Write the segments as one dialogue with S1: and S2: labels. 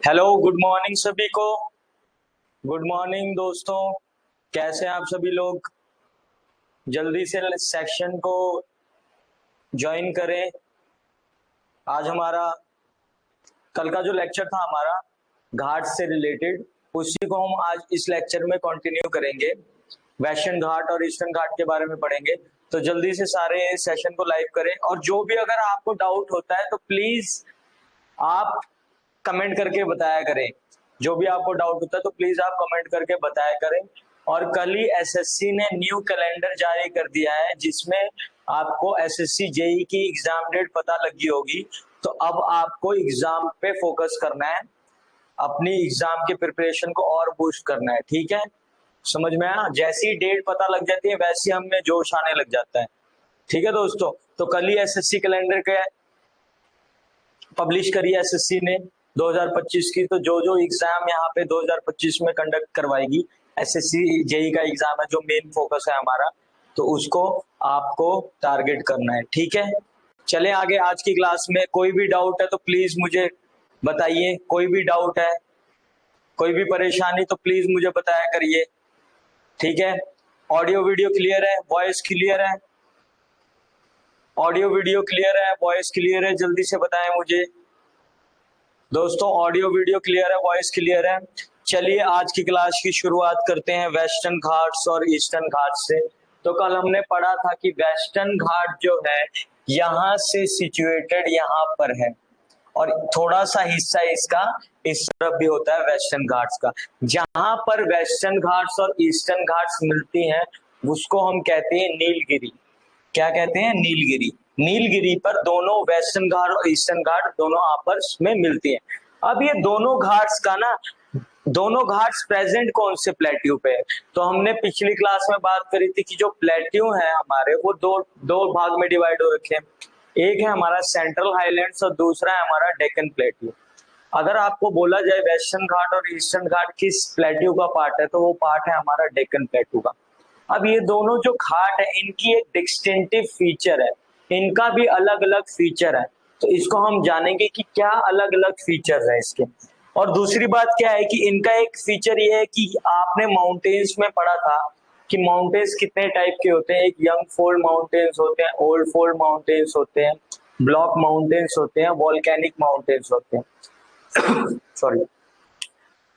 S1: Hello, good morning सभी को। Good morning दोस्तों, कैसे हैं आप सभी लोग। जल्दी से सेक्शन को ज्वाइन करें। आज हमारा कल का जो लेक्चर था हमारा घाट से रिलेटेड, उसी को हम आज इस लेक्चर में कंटिन्यू करेंगे। वेस्टर्न घाट और ईस्टर्न घाट के बारे में पढ़ेंगे। तो जल्दी से सारे सेशन को लाइव करें, और जो भी अगर आपको डाउट होता है तो प्लीज आप कमेंट करके बताया करें। जो भी आपको डाउट होता है तो प्लीज आप कमेंट करके बताया करें। और कल ही एसएससी ने न्यू कैलेंडर जारी कर दिया है, जिसमें आपको एसएससी जेई की एग्जाम डेट पता लगी होगी। तो अब आपको एग्जाम पे फोकस करना है, अपनी एग्जाम की प्रिपरेशन को और बूस्ट करना है। ठीक है, समझ में आया। जैसी डेट पता लग जाती है वैसे हमें जोश आने लग जाता है। ठीक है दोस्तों, तो कल ही एसएससी कैलेंडर के पब्लिश करी है एसएससी ने 2025 की। तो जो जो एग्जाम यहाँ पे 2025 में कंडक्ट करवाएगी, एसएससी जेई का एग्जाम है जो मेन फोकस है हमारा, तो उसको आपको टारगेट करना है। ठीक है, चले आगे। आज की क्लास में कोई भी डाउट है तो प्लीज मुझे बताइए। कोई भी डाउट है, कोई भी परेशानी तो प्लीज मुझे बताया करिए। ठीक है, ऑडियो वीडियो क्लियर है, वॉइस क्लियर है। ऑडियो वीडियो क्लियर है, वॉइस क्लियर है, जल्दी से बताएं मुझे दोस्तों। ऑडियो वीडियो क्लियर है, वॉइस क्लियर है। चलिए आज की क्लास की शुरुआत करते हैं वेस्टर्न घाट्स और ईस्टर्न घाट से। तो कल हमने पढ़ा था कि वेस्टर्न घाट जो है यहाँ से सिचुएटेड यहाँ पर है, और थोड़ा सा हिस्सा इसका इस तरफ भी होता है वेस्टर्न घाट्स का। जहां पर वेस्टर्न घाट्स और ईस्टर्न घाट्स मिलती हैं उसको हम कहते हैं नीलगिरी। क्या कहते हैं? नीलगिरी। नीलगिरी पर दोनों वेस्टर्न घाट और ईस्टर्न घाट दोनों आपस में मिलती हैं। अब ये दोनों घाट्स का ना, दोनों घाट्स प्रेजेंट कौन से प्लेट्यू पे है? तो हमने पिछली क्लास में बात करी थी कि जो प्लेट्यू है हमारे वो दो दो भाग में डिवाइड हो रखे हैं। एक है हमारा सेंट्रल हाईलैंड्स और दूसरा है हमारा डेक्कन प्लेट्यू। अगर आपको बोला जाए वेस्टर्न घाट और ईस्टर्न घाट किस प्लेट्यू का पार्ट है, तो वो पार्ट है हमारा डेक्कन प्लेट्यू का। अब ये दोनों जो घाट है इनकी एक डिस्टिंक्टिव फीचर है, इनका भी अलग अलग फीचर है। तो इसको हम जानेंगे कि क्या अलग अलग फीचर है इसके। और दूसरी बात क्या है कि इनका एक फीचर ये है कि आपने माउंटेन्स में पढ़ा था कि माउंटेन्स कितने टाइप के होते हैं। एक यंग फोल्ड माउंटेन्स होते हैं, ओल्ड फोल्ड माउंटेन्स होते हैं, ब्लॉक माउंटेन्स होते हैं, वॉल्केनिक माउंटेन्स होते हैं। सॉरी।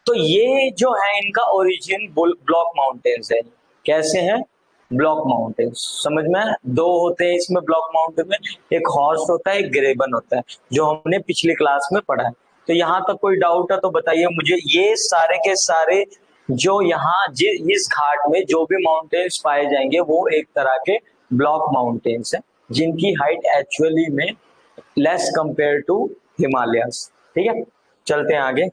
S1: तो ये जो है इनका ओरिजिन ब्लॉक माउंटेन्स है। कैसे हैं? Block mountains. समझ में? दो होते हैं इसमें ब्लॉक माउंटेन में, एक हॉर्स होता है, एक ग्रेबन होता है, जो हमने पिछली क्लास में पढ़ा है। तो यहाँ तक कोई डाउट है तो बताइए मुझे। ये सारे के सारे जो यहाँ इस घाट में जो भी माउंटेन्स पाए जाएंगे वो एक तरह के ब्लॉक माउंटेन्स हैं, जिनकी हाइट एक्चुअली में लेस कंपेयर टू हिमालयस। ठीक है, चलते हैं आगे।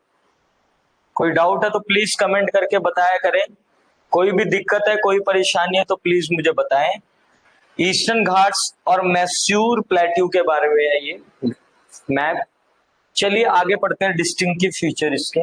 S1: कोई डाउट है तो प्लीज कमेंट करके बताया करें। कोई भी दिक्कत है, कोई परेशानी है तो प्लीज मुझे बताएं। ईस्टर्न घाट्स और मैसूर प्लेट्यू के बारे में है ये मैप। चलिए आगे पढ़ते हैं डिस्टिंक्टिव फीचर इसके।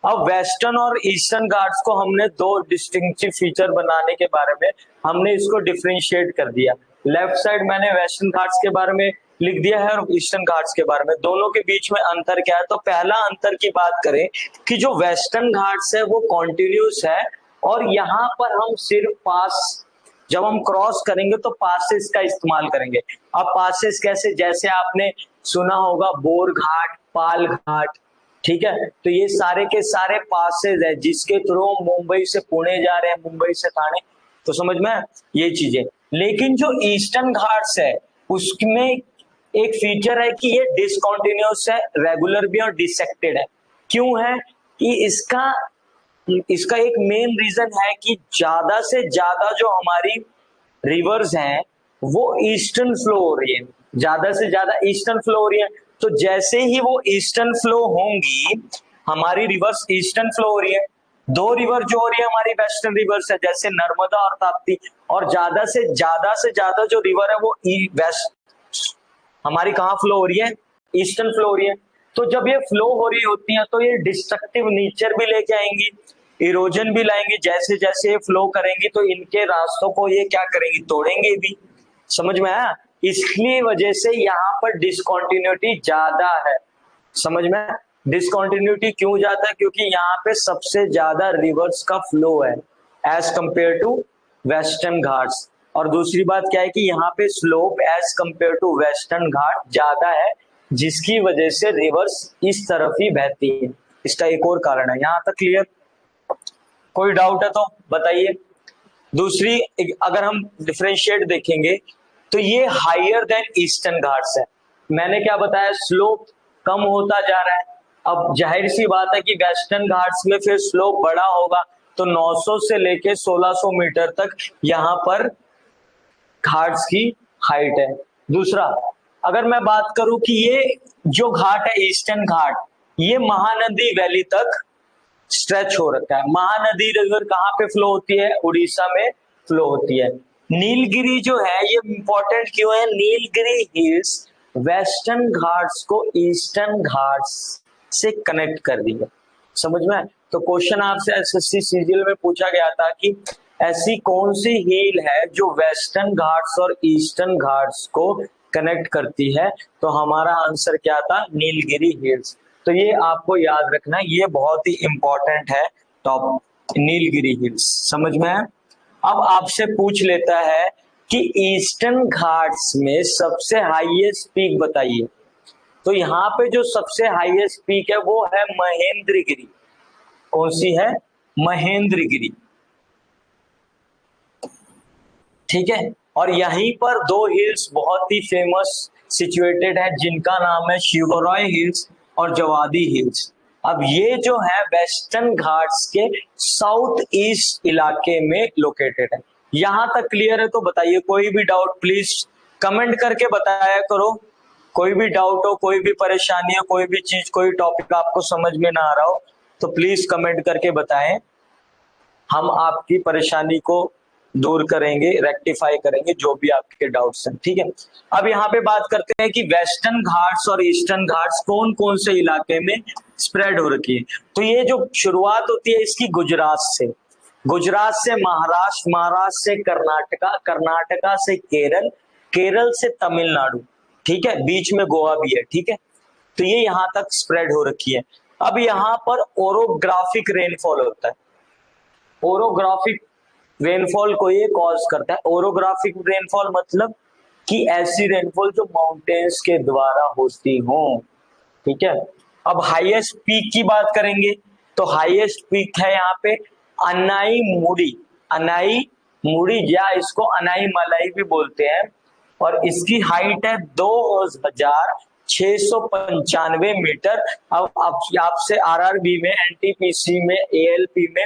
S1: अब वेस्टर्न और ईस्टर्न घाट्स को हमने दो डिस्टिंक्टिव फीचर बनाने के बारे में हमने इसको डिफरेंशिएट कर दिया। लेफ्ट साइड मैंने वेस्टर्न घाट्स के बारे में लिख दिया है और ईस्टर्न घाट्स के बारे में। दोनों के बीच में अंतर क्या है? तो पहला अंतर की बात करें कि जो वेस्टर्न घाट्स है वो कॉन्टिन्यूस है, और यहाँ पर हम सिर्फ पास, जब हम क्रॉस करेंगे तो पासेस का इस्तेमाल करेंगे। अब पासेस कैसे? जैसे आपने सुना होगा बोर घाट, पाल घाट। ठीक है, तो ये सारे के सारे पासेस है जिसके थ्रू हम मुंबई से पुणे जा रहे हैं, मुंबई से ठाणे। तो समझ में ये चीजें। लेकिन जो ईस्टर्न घाट्स है उसमें एक फीचर है कि ये डिसकंटिन्यूअस है, रेगुलर भी और डिसेक्टेड है। क्यों है? कि इसका एक मेन रीजन है कि ज्यादा से ज्यादा जो हमारी रिवर्स हैं वो ईस्टर्न फ्लो हो रही है, ज्यादा से ज्यादा ईस्टर्न फ्लो हो रही है। तो जैसे ही वो ईस्टर्न फ्लो होंगी, हमारी रिवर्स ईस्टर्न फ्लो हो रही है। दो रिवर जो हो रही है हमारी वेस्टर्न रिवर्स है, जैसे नर्मदा और ताप्ती। और ज्यादा से ज्यादा जो रिवर है वो वेस्ट हमारी कहाँ फ्लो हो रही है? ईस्टर्न फ्लो हो रही है। तो जब ये फ्लो हो रही होती है तो ये डिस्ट्रक्टिव नेचर भी लेके आएंगी, इरोजन भी लाएंगे। जैसे जैसे ये फ्लो करेंगी तो इनके रास्तों को ये क्या करेंगी? तोड़ेंगे भी। समझ में आया? इसलिए वजह से यहाँ पर डिसकंटिन्यूटी ज्यादा है। समझ में? डिसकंटिन्यूटी क्यों जाता है? क्योंकि यहाँ पे सबसे ज्यादा रिवर्स का फ्लो है as compare to western Ghats. और दूसरी बात क्या है कि यहाँ पे slope as compare to western Ghat ज्यादा है, जिसकी वजह से रिवर्स इस तरफ ही बहती है। इसका एक और कारण है। यहाँ तक क्लियर? कोई डाउट है तो बताइए। दूसरी, अगर हम डिफरेंशिएट देखेंगे तो ये हायर देन ईस्टर्न घाट्स है। मैंने क्या बताया? स्लोप कम होता जा रहा है। अब जाहिर सी बात है कि वेस्टर्न घाट्स में फिर स्लोप बड़ा होगा, तो 900 से लेके 1600 मीटर तक यहाँ पर घाट्स की हाइट है। दूसरा, अगर मैं बात करूं कि ये जो घाट है ईस्टर्न घाट, ये महानदी वैली तक स्ट्रेच हो रखा है। महानदी रिवर कहाँ पे फ्लो होती है? उड़ीसा में फ्लो होती है। नीलगिरी जो है ये इंपॉर्टेंट क्यों है? नीलगिरी हिल्स वेस्टर्न घाट्स को ईस्टर्न घाट्स से कनेक्ट कर दी है। समझ में? तो क्वेश्चन आपसे एसएससी सीजीएल में पूछा गया था कि ऐसी कौन सी हिल है जो वेस्टर्न घाट्स और ईस्टर्न घाट्स को कनेक्ट करती है? तो हमारा आंसर क्या था? नीलगिरी हिल्स। तो ये आपको याद रखना है, ये बहुत ही इंपॉर्टेंट है टॉप, नीलगिरी हिल्स। समझ में है? अब आपसे पूछ लेता है कि ईस्टर्न घाट्स में सबसे हाईएस्ट पीक बताइए। तो यहाँ पे जो सबसे हाईएस्ट पीक है वो है महेंद्रगिरी। कौन सी है? महेंद्रगिरी। ठीक है। और यहीं पर दो हिल्स बहुत ही फेमस सिचुएटेड है, जिनका नाम है शिवरॉय हिल्स और जवादी हिल्स। अब ये जो है वेस्टर्न घाट्स के साउथ ईस्ट इलाके में लोकेटेड है। यहां तक क्लियर है तो बताइए। कोई भी डाउट प्लीज कमेंट करके बताया करो। कोई भी डाउट हो, कोई भी परेशानी हो, कोई भी चीज, कोई टॉपिक आपको समझ में ना आ रहा हो तो प्लीज कमेंट करके बताएं। हम आपकी परेशानी को दूर करेंगे, रेक्टिफाई करेंगे जो भी आपके डाउट्स हैं। ठीक है। अब यहाँ पे बात करते हैं कि वेस्टर्न घाट्स और ईस्टर्न घाट्स कौन कौन से इलाके में स्प्रेड हो रखी है। तो ये जो शुरुआत होती है इसकी गुजरात से, गुजरात से महाराष्ट्र, महाराष्ट्र से कर्नाटका, कर्नाटका से केरल, केरल से तमिलनाडु। ठीक है। बीच में गोवा भी है। ठीक है। तो ये यहाँ तक स्प्रेड हो रखी है। अब यहाँ पर ओरोग्राफिक रेनफॉल होता है। ओरोग्राफिक रेनफॉल को ये कॉज करता है। ओरोग्राफिक रेनफॉल मतलब कि ऐसी रेनफॉल जो माउंटेन्स के द्वारा होती हो। ठीक है। अब हाईएस्ट पीक की बात करेंगे तो हाईएस्ट पीक है यहाँ पे अनाई मुड़ी। अनाई मुड़ी या इसको अनाई मलाई भी बोलते हैं, और इसकी हाइट है 2695 मीटर। अब आपसे आरआरबी में, एनटीपीसी में, एएलपी में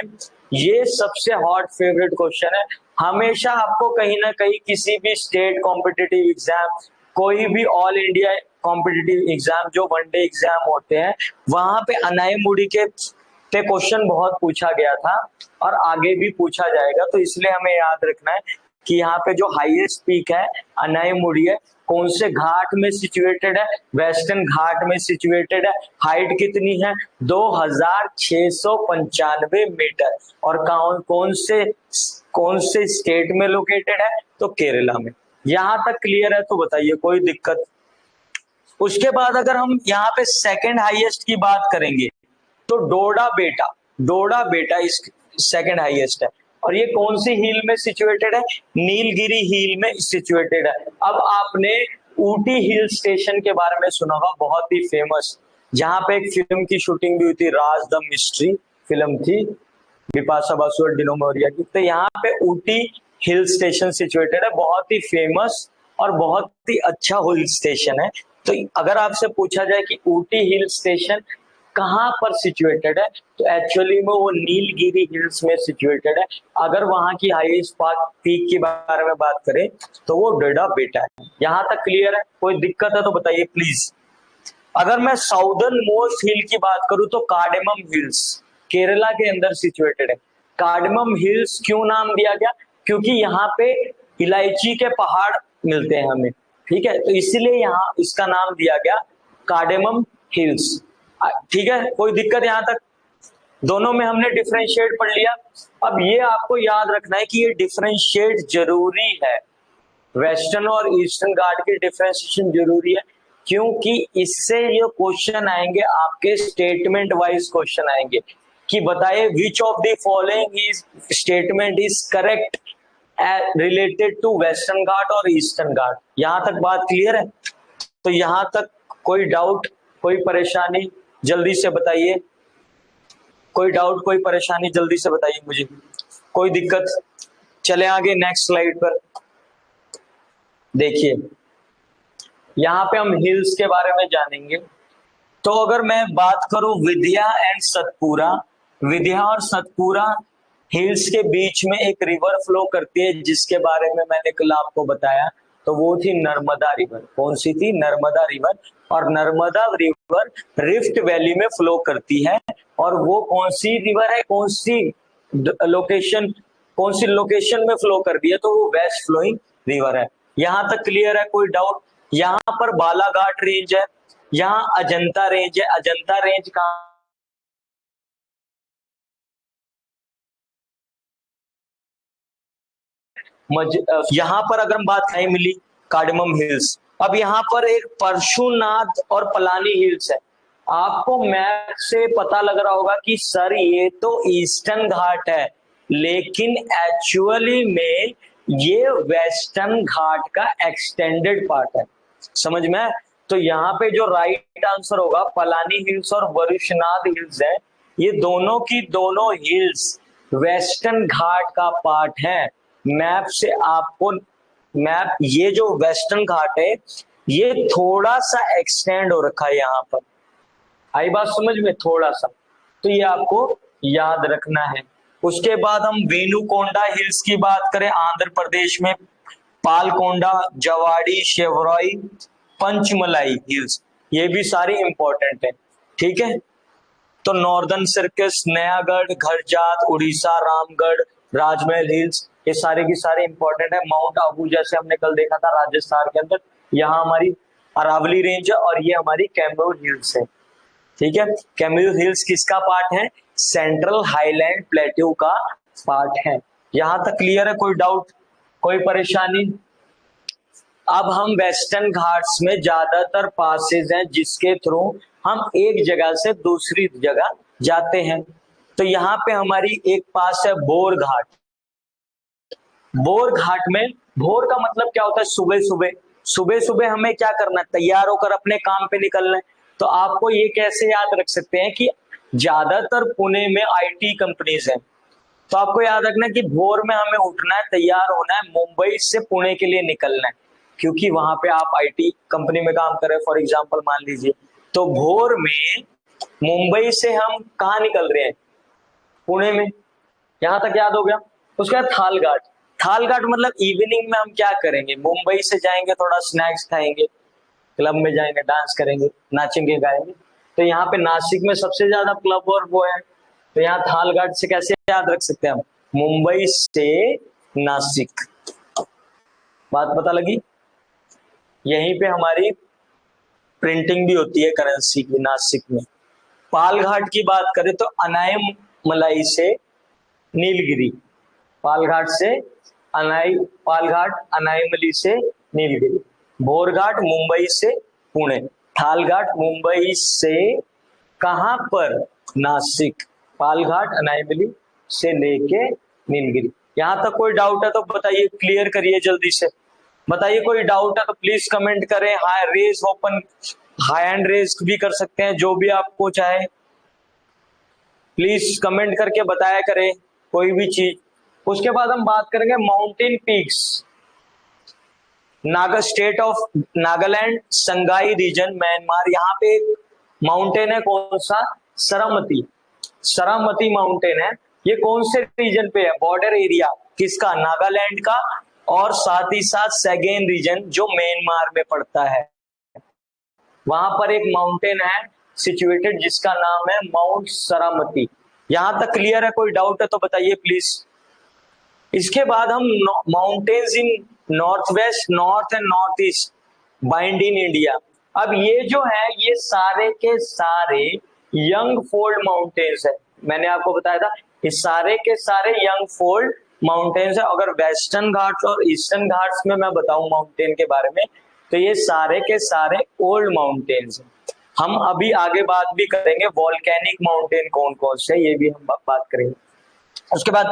S1: ये सबसे हॉट फेवरेट क्वेश्चन है। हमेशा आपको कहीं ना कहीं किसी भी स्टेट कॉम्पिटिटिव एग्जाम, कोई भी ऑल इंडिया कॉम्पिटिटिव एग्जाम जो वनडे एग्जाम होते हैं, वहां पे अनाई मुड़ी के पे क्वेश्चन बहुत पूछा गया था और आगे भी पूछा जाएगा। तो इसलिए हमें याद रखना है कि यहाँ पे जो हाईएस्ट पीक है अनाई मुड़ी है, कौन से घाट में सिचुएटेड है? वेस्टर्न घाट में सिचुएटेड है। हाइट कितनी है? 2695 मीटर। और कौन से स्टेट में लोकेटेड है? तो केरला में। यहां तक क्लियर है तो बताइए, कोई दिक्कत? उसके बाद अगर हम यहाँ पे सेकंड हाईएस्ट की बात करेंगे तो डोडा बेटा, डोडा बेटा इस सेकंड हाईएस्ट है। और ये कौन सी हिल में सिचुएटेड है? नीलगिरी हिल में सिचुएटेड है। अब आपने ऊटी हिल स्टेशन के बारे में सुना होगा, बहुत ही फेमस, जहां पे एक फिल्म की शूटिंग भी हुई थी, राज द मिस्ट्री फिल्म थी, बिपाशा बासु और डिनो मौर्य की। तो यहाँ पे ऊटी हिल स्टेशन सिचुएटेड है, बहुत ही फेमस और बहुत ही अच्छा हिल स्टेशन है। तो अगर आपसे पूछा जाए कि ऊटी हिल स्टेशन कहाँ पर सिचुएटेड है, तो एक्चुअली में वो नीलगिरी हिल्स में सिचुएटेड है। अगर वहां की हाईएस्ट पीक के बारे में बात करें तो वो डोडा बेटा है। यहाँ तक क्लियर है? कोई दिक्कत है तो बताइए प्लीज। अगर मैं साउदर्न मोस्ट हिल की बात करूं तो कार्डेमम हिल्स केरला के अंदर सिचुएटेड है। कार्डेमम हिल्स क्यों नाम दिया गया? क्योंकि यहाँ पे इलायची के पहाड़ मिलते हैं हमें। ठीक है। तो इसीलिए यहाँ इसका नाम दिया गया कार्डेमम हिल्स। ठीक है। कोई दिक्कत यहाँ तक? दोनों में हमने डिफरेंशिएट पढ़ लिया। अब ये आपको याद रखना है कि ये डिफरेंशिएट जरूरी है, वेस्टर्न और ईस्टर्न घाट की डिफरेंशिएशन जरूरी है। क्योंकि इससे ये क्वेश्चन आएंगे आपके स्टेटमेंट वाइज क्वेश्चन आएंगे कि बताइए which of the following is statement is correct related to western Ghat और ईस्टर्न घाट। यहां तक बात क्लियर है? तो यहां तक कोई डाउट, कोई परेशानी जल्दी से बताइए। कोई डाउट, कोई परेशानी जल्दी से बताइए मुझे, कोई दिक्कत? चले आगे नेक्स्ट स्लाइड पर। देखिए यहाँ पे हम हिल्स के बारे में जानेंगे। तो अगर मैं बात करूं विंध्या एंड सतपुरा, विंध्या और सतपुरा हिल्स के बीच में एक रिवर फ्लो करती है जिसके बारे में मैंने कल आपको बताया, तो वो थी नर्मदा रिवर। कौन सी थी? नर्मदा रिवर। और नर्मदा रिवर रिफ्ट वैली में फ्लो करती है। और वो कौन सी रिवर है, कौन सी लोकेशन, कौन सी लोकेशन में फ्लो कर रही है? तो वो वेस्ट फ्लोइंग रिवर है। यहां तक क्लियर है? कोई डाउट? यहाँ पर बालाघाट रेंज है, यहाँ अजंता रेंज है। अजंता रेंज कहाँ? यहाँ पर अगर हम बात नहीं मिली कार्डमम हिल्स। अब यहाँ पर एक परशुनाथ और पलानी हिल्स है। आपको मैप से पता लग रहा होगा कि सर ये तो ईस्टर्न घाट है, लेकिन एक्चुअली में ये वेस्टर्न घाट का एक्सटेंडेड पार्ट है। समझ में? तो यहाँ पे जो राइट आंसर होगा पलानी हिल्स और वरुशनाथ हिल्स है। ये दोनों की दोनों हिल्स वेस्टर्न घाट का पार्ट है। मैप से आपको मैप, ये जो वेस्टर्न घाट है ये थोड़ा सा एक्सटेंड हो रखा है यहाँ पर। आई बात समझ में? थोड़ा सा, तो ये आपको याद रखना है। उसके बाद हम वेनुकोंडा हिल्स की बात करें, आंध्र प्रदेश में पालकोंडा, जवाड़ी, शेवरॉय, पंचमलाई हिल्स, ये भी सारी इंपॉर्टेंट है। ठीक है, तो नॉर्दर्न सर्कस, नयागढ़, घरजात, उड़ीसा, रामगढ़, राजमहल हिल्स, ये सारे की सारे इंपॉर्टेंट है। माउंट आबू जैसे हमने कल देखा था राजस्थान के अंदर, यहाँ हमारी अरावली रेंज है और ये हमारी कैमूर हिल्स है। ठीक है, कैमूर हिल्स किसका पार्ट है? सेंट्रल हाईलैंड प्लेट्यू का पार्ट है। यहां तक क्लियर है? कोई डाउट, कोई परेशानी? अब हम वेस्टर्न घाट्स में ज्यादातर पासेज हैं जिसके थ्रू हम एक जगह से दूसरी जगह जाते हैं। तो यहाँ पे हमारी एक पास है बोर घाट। बोर घाट में, भोर का मतलब क्या होता है? सुबह सुबह। सुबह सुबह हमें क्या करना है? तैयार होकर अपने काम पे निकलना है। तो आपको ये कैसे याद रख सकते हैं कि ज्यादातर पुणे में आईटी कंपनीज हैं, तो आपको याद रखना है कि भोर में हमें उठना है, तैयार होना है, मुंबई से पुणे के लिए निकलना है, क्योंकि वहां पे आप आईटी कंपनी में काम कर रहे हैं फॉर एग्जांपल मान लीजिए। तो भोर में मुंबई से हम कहा निकल रहे हैं? पुणे में। यहां तक याद हो गया? उसके बाद थालघाट। थालघाट मतलब इवनिंग में हम क्या करेंगे? मुंबई से जाएंगे, थोड़ा स्नैक्स खाएंगे, क्लब में जाएंगे, डांस करेंगे, नाचेंगे, गाएंगे। तो यहाँ पे नासिक में सबसे ज्यादा क्लब और वो है, तो यहाँ थालघाट से कैसे याद रख सकते हैं हम? मुंबई से नासिक। बात पता लगी? यहीं पे हमारी प्रिंटिंग भी होती है करेंसी की, नासिक में। पालघाट की बात करें तो अनायम मलाई से नीलगिरी। पालघाट से अनाई, पालघाट अनाईमली से नीलगिरी। बोरघाट मुंबई से पुणे। थालघाट मुंबई से कहां पर? नासिक। पालघाट अनाईमली से लेके नीलगिरी। यहां तक कोई डाउट है तो बताइए, क्लियर करिए जल्दी से। बताइए, कोई डाउट है तो प्लीज कमेंट करें। High raise open, high hand raise भी कर सकते हैं, जो भी आपको चाहे प्लीज कमेंट करके बताया करें कोई भी चीज। उसके बाद हम बात करेंगे mountain peaks. Naga state of Nagaland, Sagaing region, Myanmar. यहाँ पे माउंटेन है, कौन सा? सरामती। सरामती माउंटेन है। ये कौन से रीजन पे है? बॉर्डर एरिया किसका? नागालैंड का। और साथ ही साथ सेगेन रीजन जो म्यांमार में पड़ता है, वहां पर एक माउंटेन है सिचुएटेड जिसका नाम है माउंट सरामती। यहां तक क्लियर है? कोई डाउट है तो बताइए प्लीज। इसके बाद हम mountains in north west, north and north east bind in India. अब ये जो है ये सारे के सारे यंग फोल्ड माउंटेन्स है। मैंने आपको बताया था ये सारे के सारे यंग फोल्ड माउंटेन्स है। अगर वेस्टर्न घाट्स और ईस्टर्न घाट्स में मैं बताऊं माउंटेन के बारे में, तो ये सारे के सारे ओल्ड माउंटेन्स हैं। हम अभी आगे बात भी करेंगे वॉल्केनिक माउंटेन कौन कौन से, ये भी हम बात करेंगे। उसके बाद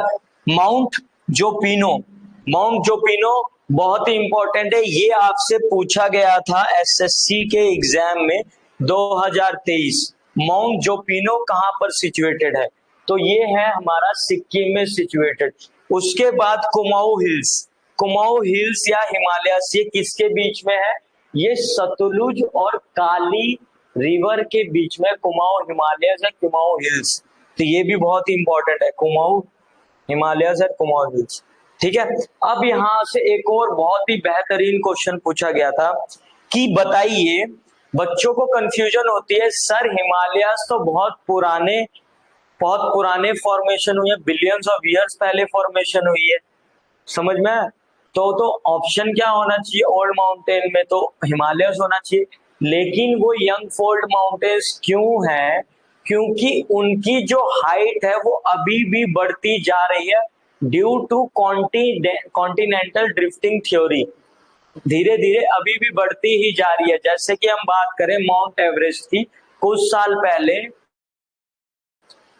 S1: माउंट जोपिनो, माउंट जोपिनो बहुत ही इंपॉर्टेंट है, ये आपसे पूछा गया था एसएससी के एग्जाम में 2023। माउंट जोपिनो कहां पर सिचुएटेड है? तो ये है हमारा सिक्किम में सिचुएटेड। उसके बाद कुमाऊं हिल्स, कुमाऊं हिल्स या हिमालयस, ये किसके बीच में है? ये सतलुज और काली रिवर के बीच में कुमाऊं हिमालयस है, कुमाऊं हिल्स। तो ये भी बहुत ही इंपॉर्टेंट है, कुमाऊं हिमालयस है, कुमाऊं हिल्स। ठीक है, अब यहां से एक और बहुत ही बेहतरीन क्वेश्चन पूछा गया था कि बताइए, बच्चों को कंफ्यूजन होती है सर हिमालयस तो बहुत पुराने फॉर्मेशन हुए हैं, बिलियंस ऑफ ईयर्स पहले फॉर्मेशन हुई है, समझ में है? तो ऑप्शन क्या होना चाहिए ओल्ड माउंटेन में? तो हिमालयस होना चाहिए। लेकिन वो यंग फोल्ड माउंटेन्स क्यों है? क्योंकि उनकी जो हाइट है वो अभी भी बढ़ती जा रही है due to continental drifting theory, धीरे धीरे अभी भी बढ़ती ही जा रही है। जैसे कि हम बात करें माउंट एवरेस्ट की, कुछ साल पहले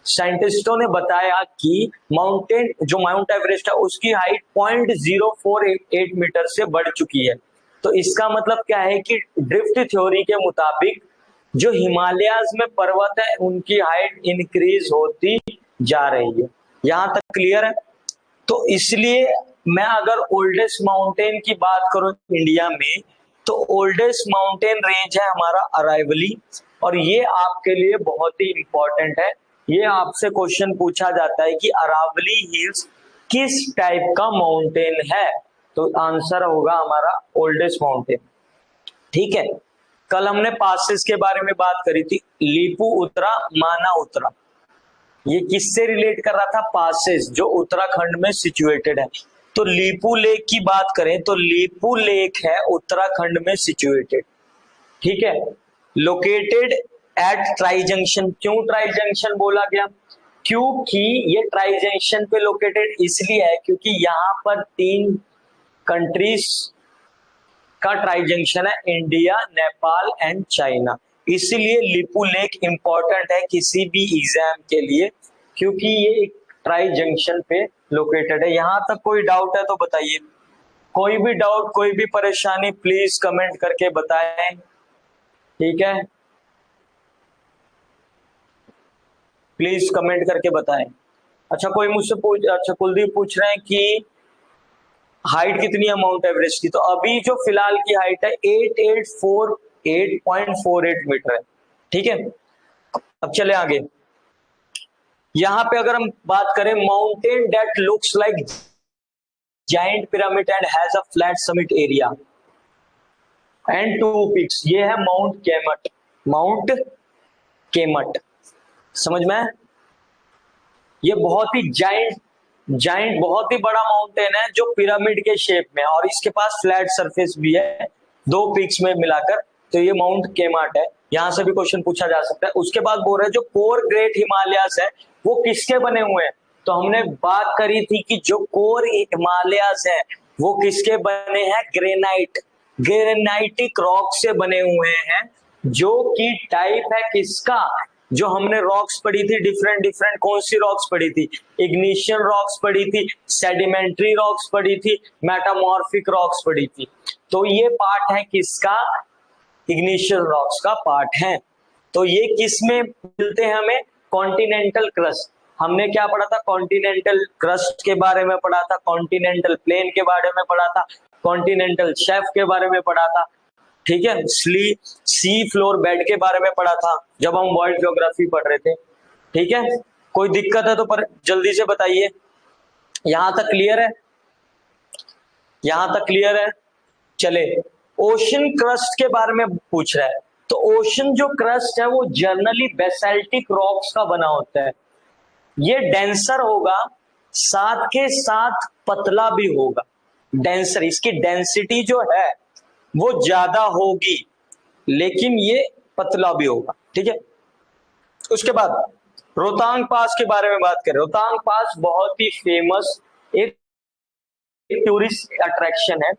S1: साइंटिस्टों ने बताया कि माउंट एवरेस्ट है उसकी हाइट 0.048 मीटर से बढ़ चुकी है। तो इसका मतलब क्या है कि ड्रिफ्ट थ्योरी के मुताबिक जो हिमालयाज में पर्वत है उनकी हाइट इंक्रीज होती जा रही है। यहां तक क्लियर है? तो इसलिए मैं अगर ओल्डेस्ट माउंटेन की बात करूं इंडिया में, तो ओल्डेस्ट माउंटेन रेंज है हमारा अरावली, और ये आपके लिए बहुत ही इंपॉर्टेंट है। ये आपसे क्वेश्चन पूछा जाता है कि अरावली हिल्स किस टाइप का माउंटेन है? तो आंसर होगा हमारा ओल्डेस्ट माउंटेन। ठीक है, कल हमने पासेस के बारे में बात करी थी, लीपू उतरा, माना उतरा, ये किससे रिलेट कर रहा था? पासेस जो उत्तराखंड में सिचुएटेड है। तो लीपू लेक की बात करें तो लीपू लेक है उत्तराखंड में सिचुएटेड। ठीक है, लोकेटेड एट ट्राई जंक्शन। क्यों ट्राई जंक्शन बोला गया? क्योंकि ये ट्राई जंक्शन पे लोकेटेड इसलिए है क्योंकि यहाँ पर 3 कंट्रीज का ट्राई जंक्शन है, इंडिया, नेपाल एंड चाइना। इसलिए लीपू लेक इंपॉर्टेंट है किसी भी एग्जाम के लिए, क्योंकि ये एक ट्राई जंक्शन पे लोकेटेड है। यहां तक कोई डाउट है तो बताइए, कोई भी डाउट, कोई भी परेशानी प्लीज कमेंट करके बताएं। ठीक है, प्लीज कमेंट करके बताएं। अच्छा, कोई मुझसे अच्छा कुलदीप पूछ रहे हैं कि हाइट कितनी है माउंट एवरेस्ट की? तो अभी जो फिलहाल की हाइट है 8848.48 मीटर है। ठीक है, अब चले आगे। यहां पे अगर हम बात करें mountain that looks like giant pyramid and has a flat summit area and 2 peaks, ये है माउंट केमट। माउंट केमट समझ में? ये बहुत ही जाइंट बहुत ही बड़ा माउंटेन है जो पिरामिड के शेप में, और इसके पास फ्लैट सरफेस भी है 2 पीक्स में मिलाकर। तो ये माउंट केमाट है, यहां से भी क्वेश्चन पूछा जा सकता है। उसके बाद बोल रहे जो कोर ग्रेट हिमालयास है वो किसके बने हुए हैं? तो हमने बात करी थी कि जो कोर हिमालयास है वो किसके बने हैं? ग्रेनाइटिक रॉक से बने हुए हैं, जो कि टाइप है किसका? जो हमने रॉक्स पढ़ी थी डिफरेंट डिफरेंट, कौन सी रॉक्स पढ़ी थी? इग्निशियन रॉक्स पढ़ी थी, सेडिमेंट्री रॉक्स पढ़ी थी, मेटामॉर्फिक रॉक्स पढ़ी थी। तो ये पार्ट है किसका? इग्निशियन रॉक्स का पार्ट है। तो ये किस में मिलते हैं हमें? Continental crust. हमने क्या पढ़ा था? कॉन्टिनेंटल क्रस्ट के बारे में पढ़ा था, कॉन्टिनेंटल प्लेन के बारे में पढ़ा था, कॉन्टिनेंटल शेल्फ के बारे में पढ़ा था। ठीक है, सी फ्लोर बेड के बारे में पढ़ा था जब हम वर्ल्ड ज्योग्राफी पढ़ रहे थे। ठीक है, कोई दिक्कत है तो पर जल्दी से बताइए। यहां तक क्लियर है? यहां तक क्लियर है? चले, ओशन क्रस्ट के बारे में पूछ रहा है। तो ओशन जो क्रस्ट है वो जनरली बेसाल्टिक रॉक्स का बना होता है। ये डेंसर होगा, साथ के साथ पतला भी होगा। डेंसर, इसकी डेंसिटी जो है वो ज्यादा होगी, लेकिन ये पतला भी होगा। ठीक है, उसके बाद रोहतांग पास के बारे में बात करें। रोहतांग पास बहुत ही फेमस एक टूरिस्ट अट्रैक्शन है।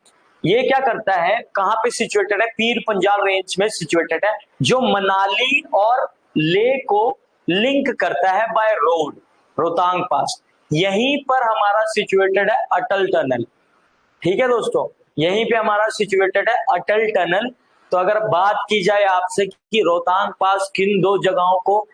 S1: ये क्या करता है, कहां पे सिचुएटेड है, पीर पंजाल रेंज में सिचुएटेड है, जो मनाली और लेह को लिंक करता है बाय रोड, रोहतांग पास। यहीं पर हमारा सिचुएटेड है अटल टनल। ठीक है दोस्तों, यहीं पे हमारा सिचुएटेड है अटल टनल। तो अगर बात की जाए आपसे कि रोहतांग पास किन दो जगहों को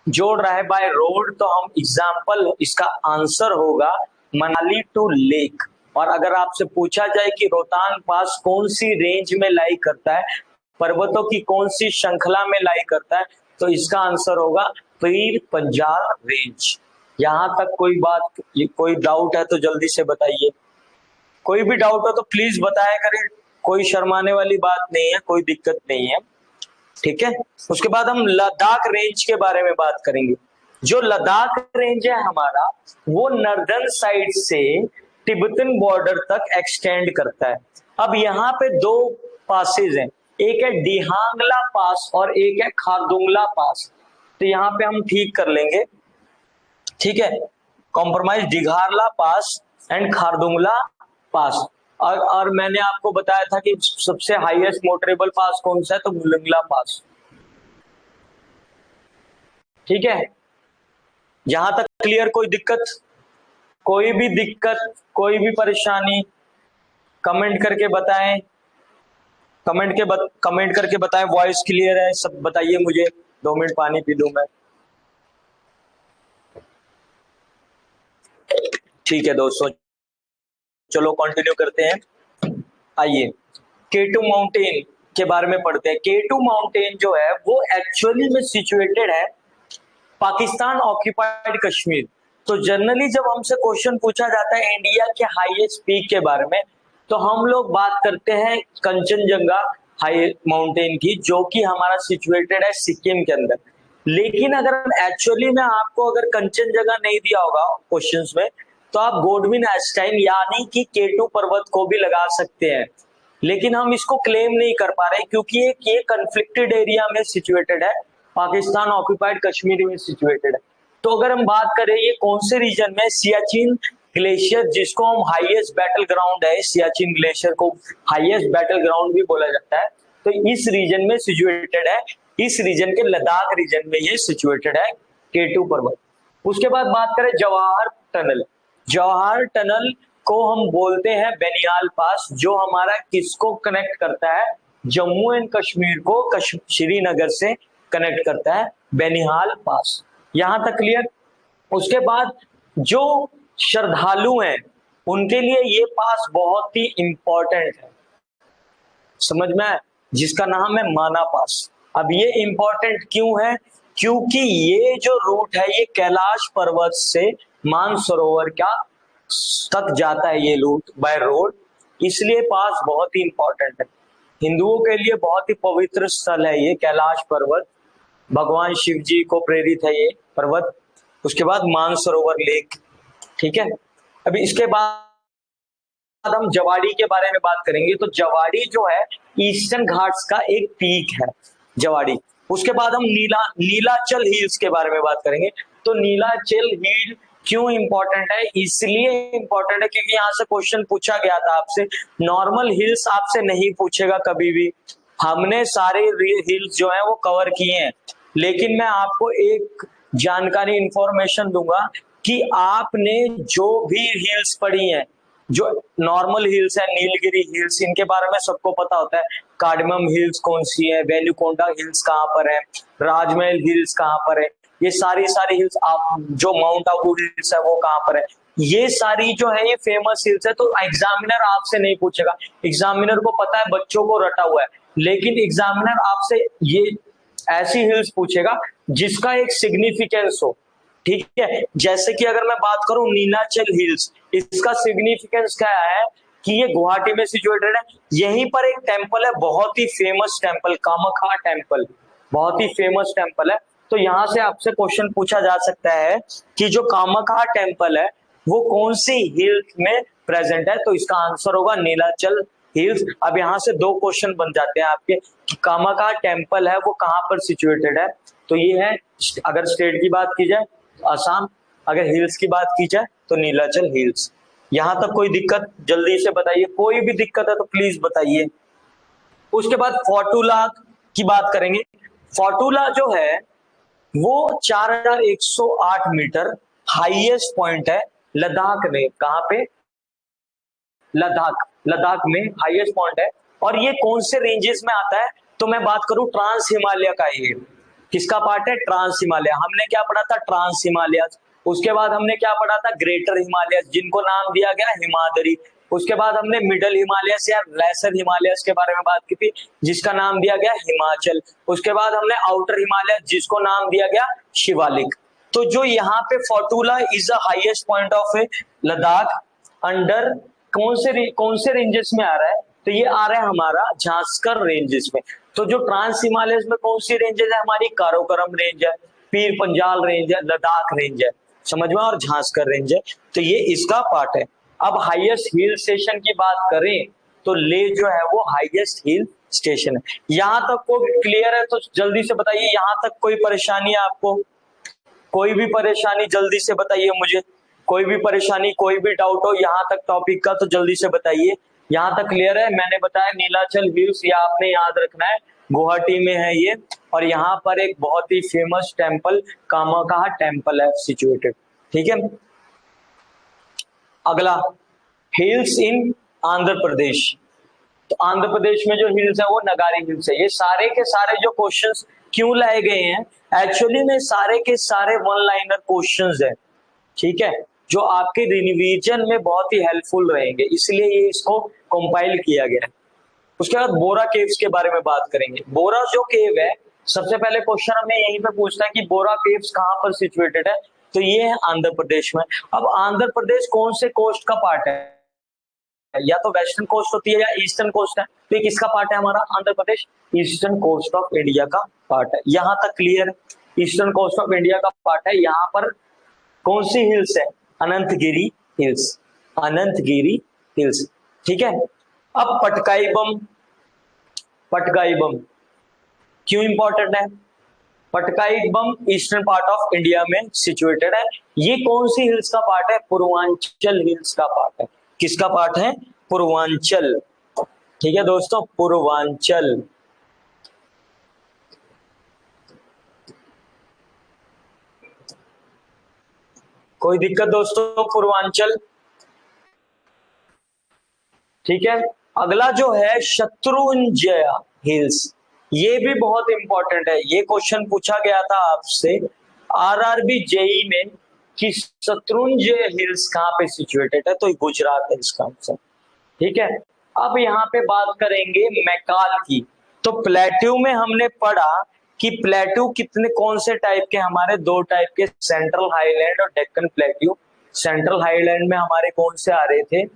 S1: जोड़ रहा है बाय रोड, तो हम एग्जाम्पल, इसका आंसर होगा मनाली टू लेक। और अगर आपसे पूछा जाए कि रोहतांग पास कौन सी रेंज में लाई करता है, पर्वतों की कौन सी श्रृंखला में लाई करता है, तो इसका आंसर होगा पीर पंजाल रेंज। यहां तक कोई बात, कोई डाउट है तो जल्दी से बताइए। कोई भी डाउट हो तो प्लीज बताया करें, कोई शर्माने वाली बात नहीं है, कोई दिक्कत नहीं है। ठीक है, उसके बाद हम लद्दाख रेंज के बारे में बात करेंगे। जो लद्दाख रेंज है हमारा, वो नॉर्दर्न साइड से तिब्बतन बॉर्डर तक एक्सटेंड करता है। अब यहाँ पे दो पासेज हैं, एक है डिहांगला पास और एक है खारदुंगला पास। तो यहाँ पे हम ठीक कर लेंगे, ठीक है, कॉम्प्रोमाइज डिघारला पास एंड खारदुंगला पास। और मैंने आपको बताया था कि सबसे हाईएस्ट मोटरेबल पास कौन सा है, तो मुलंगला पास। ठीक है, यहां तक क्लियर? कोई दिक्कत, कोई भी दिक्कत, कोई भी परेशानी, कमेंट करके बताएं, कमेंट करके बताएं। वॉइस क्लियर है सब, बताइए मुझे। 2 मिनट पानी पी लूं मैं। ठीक है दोस्तों, चलो कंटिन्यू करते हैं। आइए केटू माउंटेन के बारे में पढ़ते हैं। केटू माउंटेन जो है वो एक्चुअली में सिचुएटेड है पाकिस्तान ऑक्यूपाइड कश्मीर। तो जनरली जब हमसे क्वेश्चन पूछा जाता है इंडिया के हाईएस्ट पीक के बारे में, तो हम लोग बात करते हैं कंचनजंगा हाई माउंटेन की, जो कि हमारा सिचुएटेड है सिक्किम के अंदर। लेकिन अगर एक्चुअली में आपको अगर कंचनजंगा नहीं दिया होगा क्वेश्चंस में, तो आप गोडविन आइलैंड यानी कि केटू पर्वत को भी लगा सकते हैं। लेकिन हम इसको क्लेम नहीं कर पा रहे क्योंकि ये कन्फ्लिक्टेड एरिया में सिचुएटेड है, पाकिस्तान ऑक्यूपाइड कश्मीर में सिचुएटेड है। तो अगर हम बात करें ये कौन से रीजन में, सियाचिन ग्लेशियर, जिसको हम हाईएस्ट बैटल ग्राउंड है, सियाचिन ग्लेशियर को हाईएस्ट बैटल ग्राउंड भी बोला जाता है, तो इस रीजन में सिचुएटेड है। इस रीजन के लद्दाख रीजन में ये सिचुएटेड है केटू पर्वत। उसके बाद बात करें जवाहर टनल। जवाहर टनल को हम बोलते हैं बेनिहाल पास, जो हमारा किसको कनेक्ट करता है, जम्मू एंड कश्मीर को श्रीनगर से कनेक्ट करता है, बेनिहाल पास। यहां तक क्लियर? उसके बाद जो श्रद्धालु हैं उनके लिए ये पास बहुत ही इंपॉर्टेंट है, समझ में आए, जिसका नाम है माना पास। अब ये इंपॉर्टेंट क्यों है? क्योंकि ये जो रूट है ये कैलाश पर्वत से मानसरोवर का तक जाता है, ये रूट बाय रोड, इसलिए पास बहुत ही इंपॉर्टेंट है। हिंदुओं के लिए बहुत ही पवित्र स्थल है ये कैलाश पर्वत, भगवान शिव जी को प्रेरित है ये पर्वत। उसके बाद मानसरोवर लेक। ठीक है, अभी इसके बाद हम जवाड़ी के बारे में बात करेंगे। तो जवाड़ी जो है ईस्टर्न घाट्स का एक पीक है जवाड़ी। उसके बाद हम नीलाचल हिल्स के बारे में बात करेंगे। तो नीलाचल हिल क्यों इंपॉर्टेंट है? इसलिए इंपॉर्टेंट है क्योंकि यहाँ से क्वेश्चन पूछा गया था आपसे। नॉर्मल हिल्स आपसे नहीं पूछेगा कभी भी, हमने सारे हिल्स जो है वो कवर किए हैं। लेकिन मैं आपको एक जानकारी इंफॉर्मेशन दूंगा कि आपने जो भी हिल्स पढ़ी हैं, जो नॉर्मल हिल्स है, नीलगिरी हिल्स, इनके बारे में सबको पता होता है। कार्डमम हिल्स कौन सी है, वेल्युकोंडा हिल्स कहाँ पर है, राजमहल हिल्स कहाँ पर है, ये सारी हिल्स, आप जो माउंट आबू हिल्स है वो कहाँ पर है, ये सारी जो है ये फेमस हिल्स है। तो एग्जामिनर आपसे नहीं पूछेगा, एग्जामिनर को पता है, बच्चों को रटा हुआ है, लेकिन एग्जामिनर आपसे ये ऐसी हिल्स पूछेगा जिसका एक सिग्निफिकेंस हो। ठीक है, जैसे कि अगर मैं बात करूं नीलाचल हिल्स, इसका सिग्निफिकेंस क्या है कि ये गुवाहाटी में सिचुएटेड है। यहीं पर एक टेंपल है, बहुत ही फेमस टेंपल, कामाख्या टेंपल, बहुत ही फेमस टेंपल है। तो यहां से आपसे क्वेश्चन पूछा जा सकता है कि जो कामाख्या टेंपल है वो कौन सी हिल में प्रेजेंट है, तो इसका आंसर होगा नीलाचल हिल्स। अब यहाँ से 2 क्वेश्चन बन जाते हैं आपके कि कामाख्या टेंपल है वो कहाँ पर सिचुएटेड है। तो ये है, अगर स्टेट की बात की जाए असम, अगर हिल्स की बात की जाए तो नीलाचल हिल्स। यहां तक कोई दिक्कत जल्दी से बताइए, कोई भी दिक्कत है तो प्लीज बताइए। उसके बाद फोर्टूला की बात करेंगे। फोर्टूला जो है वो 4108 मीटर हाईएस्ट पॉइंट है लद्दाख में। कहां पे? लद्दाख, लद्दाख में हाईएस्ट पॉइंट है। और ये कौन से रेंजेस में आता है? तो मैं बात करूं ट्रांस हिमालय का, ये किसका पार्ट है? ट्रांस हिमालय। हमने क्या पढ़ा था? ट्रांस हिमालय। उसके बाद हमने क्या पढ़ा था? ग्रेटर हिमालय, जिनको नाम दिया गया हिमाद्री। उसके बाद हमने मिडल हिमालयस या लेसर हिमालयस के बारे में बात की थी, जिसका नाम दिया गया हिमाचल। उसके बाद हमने आउटर हिमालय, जिसको नाम दिया गया शिवालिक। तो जो यहाँ पे Fotula is the highest point of Ladakh under कौन से रेंजेस में आ रहा है? तो ये आ रहा है हमारा झांसकर रेंजेस में। तो जो ट्रांस हिमालयस में कौन सी रेंजेस है? हमारी काराकोरम रेंज है, पीर पंजाल रेंज है, लद्दाख रेंज है, समझ में, और झांसकर रेंज है। तो ये इसका पार्ट है। अब हाईएस्ट हिल स्टेशन की बात करें तो ले जो है वो हाईएस्ट हिल स्टेशन है। यहां तक को क्लियर है तो जल्दी से बताइए, यहां तक कोई परेशानी है आपको? कोई भी परेशानी जल्दी से बताइए मुझे, कोई भी परेशानी, कोई भी डाउट हो यहाँ तक टॉपिक का तो जल्दी से बताइए। यहाँ तक क्लियर है? मैंने बताया नीलाचल हिल्स, ये आपने याद रखना है, गुवाहाटी में है ये। और यहाँ पर एक बहुत ही फेमस टेम्पल कामाख्या टेम्पल है सिचुएटेड। ठीक है, अगला हिल्स इन आंध्र प्रदेश। तो आंध्र प्रदेश में जो हिल्स है वो नगारी हिल्स है। ये सारे के सारे जो क्वेश्चंस क्यों लाए गए हैं, एक्चुअली में सारे के सारे वन लाइनर क्वेश्चंस है, ठीक है, जो आपके रिवीजन में बहुत ही हेल्पफुल रहेंगे, इसलिए ये इसको कंपाइल किया गया है। उसके बाद बोरा केव्स के बारे में बात करेंगे। बोरा जो केव है, सबसे पहले क्वेश्चन हमें यहीं पे पूछता है कि बोरा केव्स कहाँ पर सिचुएटेड है? तो ये है आंध्र प्रदेश में। अब आंध्र प्रदेश कौन से कोस्ट का पार्ट है? या तो वेस्टर्न कोस्ट होती है या ईस्टर्न कोस्ट है। तो ये किसका पार्ट है हमारा? Andhra Pradesh eastern coast of India का पार्ट है। यहां तक clear? Eastern coast of India का पार्ट है। यहाँ पर कौन सी हिल्स है? अनंतगिरी हिल्स, अनंतगिरी हिल्स, ठीक है। अब पटकाई बम, पटकाई बम क्यों इंपॉर्टेंट है? पटकाई बम ईस्टर्न पार्ट ऑफ इंडिया में सिचुएटेड है। ये कौन सी हिल्स का पार्ट है? पूर्वांचल हिल्स का पार्ट है। किसका पार्ट है? पूर्वांचल, ठीक है दोस्तों, पूर्वांचल। कोई दिक्कत दोस्तों? पूर्वांचल, ठीक है। अगला जो है शत्रुंजय हिल्स, ये भी बहुत इंपॉर्टेंट है। ये क्वेश्चन पूछा गया था आपसे आरआरबी जेई में कि शत्रुंजय हिल्स कहाँ पे सिचुएटेड है? तो गुजरात है इसका आंसर, ठीक है। अब यहाँ पे बात करेंगे मैकाल की। तो प्लेट्यू में हमने पढ़ा कि प्लेट्यू कितने कौन से टाइप के? हमारे दो टाइप के, सेंट्रल हाईलैंड और डेक्कन प्लेट्यू। सेंट्रल हाईलैंड में हमारे कौन से आ रहे थे?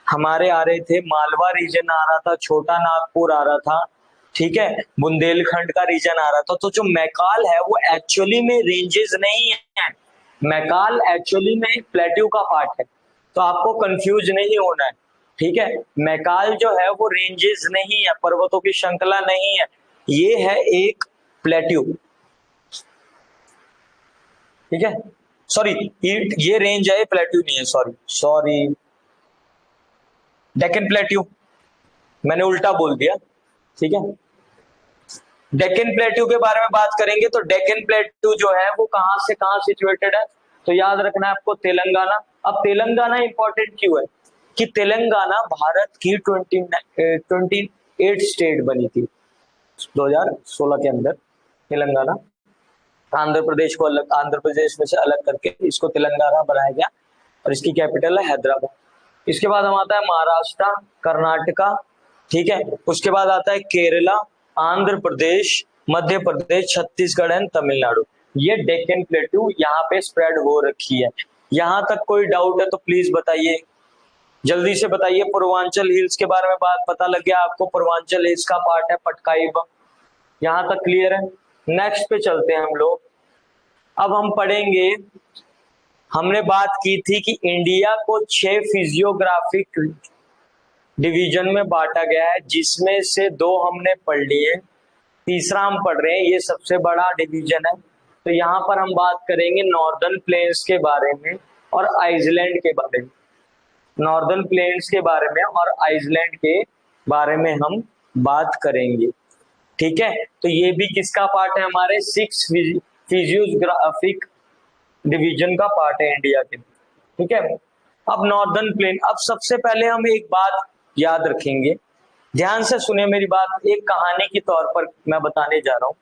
S1: हमारे आ रहे थे मालवा रीजन आ रहा था, छोटा नागपुर आ रहा था, ठीक है, बुंदेलखंड का रीजन आ रहा था। तो जो मैकाल है वो एक्चुअली में रेंजेस नहीं है, मैकाल एक्चुअली में प्लेट्यू का पार्ट है। तो आपको कंफ्यूज नहीं होना है, ठीक है। मैकाल जो है वो रेंजेस नहीं है, पर्वतों की श्रृंखला नहीं है, ये है एक प्लेट्यू, ठीक है। सॉरी, ये रेंज है, प्लेट्यू नहीं है, सॉरी सॉरी, डेक्कन प्लेट्यू, मैंने उल्टा बोल दिया, ठीक है। डेक्कन प्लेट्यू के बारे में बात करेंगे तो डेक्कन प्लेट्यू जो है वो कहां से कहां सिचुएटेड है? तो याद रखना है आपको तेलंगाना। अब तेलंगाना इंपॉर्टेंट क्यों है? कि तेलंगाना भारत की 28 स्टेट बनी थी 2016 के अंदर। तेलंगाना आंध्र प्रदेश को अलग, आंध्र प्रदेश में से अलग करके इसको तेलंगाना बनाया गया और इसकी कैपिटल है हैदराबाद। इसके बाद हम आता है महाराष्ट्र, कर्नाटका, ठीक है। उसके बाद आता है केरला, आंध्र प्रदेश, मध्य प्रदेश, छत्तीसगढ़ एंड तमिलनाडु। ये डेक्कन प्लेट्यू यहाँ पे स्प्रेड हो रखी है। यहाँ तक कोई डाउट है तो प्लीज बताइए, जल्दी से बताइए। पूर्वांचल हिल्स के बारे में बात पता लग गया आपको, पूर्वांचल हिल्स का पार्ट है पटकाई बम, यहाँ तक क्लियर है। नेक्स्ट पे चलते हैं हम लोग। अब हम पढ़ेंगे, हमने बात की थी कि इंडिया को 6 फिजियोग्राफिक डिवीजन में बांटा गया है, जिसमें से 2 हमने पढ़ लिए, तीसरा हम पढ़ रहे हैं, ये सबसे बड़ा डिवीजन है। तो यहाँ पर हम बात करेंगे नॉर्दर्न प्लेन्स के बारे में और आइसलैंड के बारे में। नॉर्दर्न प्लेन्स के बारे में और आइसलैंड के बारे में हम बात करेंगे। ठीक है, तो ये भी किसका पार्ट है, हमारे 6 फिजियोग्राफिक डिवीजन का पार्ट है इंडिया के। ठीक है, अब नॉर्दर्न प्लेन, अब सबसे पहले हम एक बात याद रखेंगे, ध्यान से सुनिए मेरी बात, एक कहानी के तौर पर मैं बताने जा रहा हूं।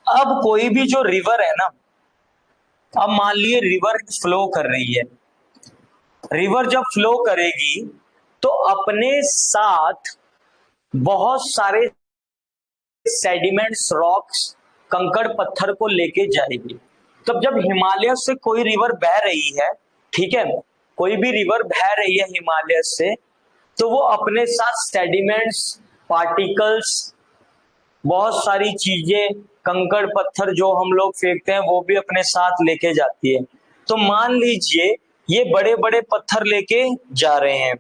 S1: अब कोई भी जो रिवर है ना, अब मान लिए रिवर फ्लो कर रही है, रिवर जब फ्लो करेगी तो अपने साथ बहुत सारे सेडिमेंट्स, रॉक्स, कंकड़ पत्थर को लेके जाएगी। तब जब हिमालय से कोई रिवर बह रही है, ठीक है, कोई भी रिवर बह रही है हिमालय से, तो वो अपने साथ सेडिमेंट्स, पार्टिकल्स, बहुत सारी चीजें, कंकड़ पत्थर जो हम लोग फेंकते हैं वो भी अपने साथ लेके जाती है। तो मान लीजिए ये बड़े बड़े पत्थर लेके जा रहे हैं,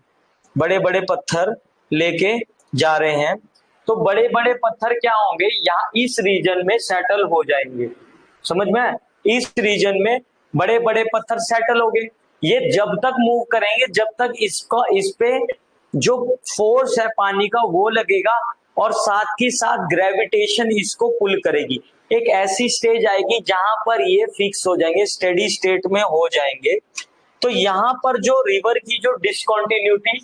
S1: बड़े बड़े पत्थर लेके जा रहे हैं, तो बड़े बड़े पत्थर क्या होंगे, यहाँ इस रीजन में सेटल हो जाएंगे। समझ में आया? इस रीजन में बड़े बड़े पत्थर सेटल हो गए। ये जब तक मूव करेंगे जब तक इसका, इस पे जो फोर्स है पानी का वो लगेगा और साथ ही साथ ग्रेविटेशन इसको पुल करेगी। एक ऐसी स्टेज आएगी जहां पर ये फिक्स हो जाएंगे, स्टेडी स्टेट में हो जाएंगे। तो यहाँ पर जो रिवर की जो डिसकंटिन्यूटी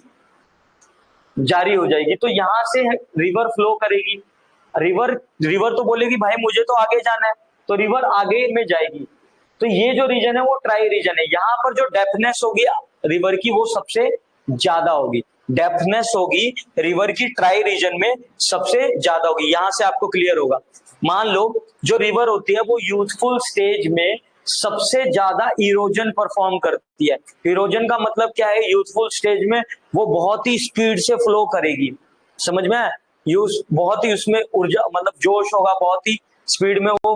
S1: जारी हो जाएगी, तो यहां से रिवर फ्लो करेगी। रिवर रिवर तो बोलेगी भाई मुझे तो आगे जाना है, तो रिवर आगे में जाएगी। तो ये जो रीजन है वो ट्राई रीजन है। यहाँ पर जो डेप्थनेस होगी रिवर की वो सबसे ज्यादा होगी, डेप्थनेस होगी रिवर की ट्राई रीजन में सबसे ज्यादा होगी। यहां से आपको क्लियर होगा। मान लो जो रिवर होती है वो यूथफुल स्टेज में सबसे ज्यादा इरोजन परफॉर्म करती है। इरोजन का मतलब क्या है, यूथफुल स्टेज में वो बहुत ही स्पीड से फ्लो करेगी। समझ में, यूज बहुत ही उसमें ऊर्जा मतलब जोश होगा, बहुत ही स्पीड में वो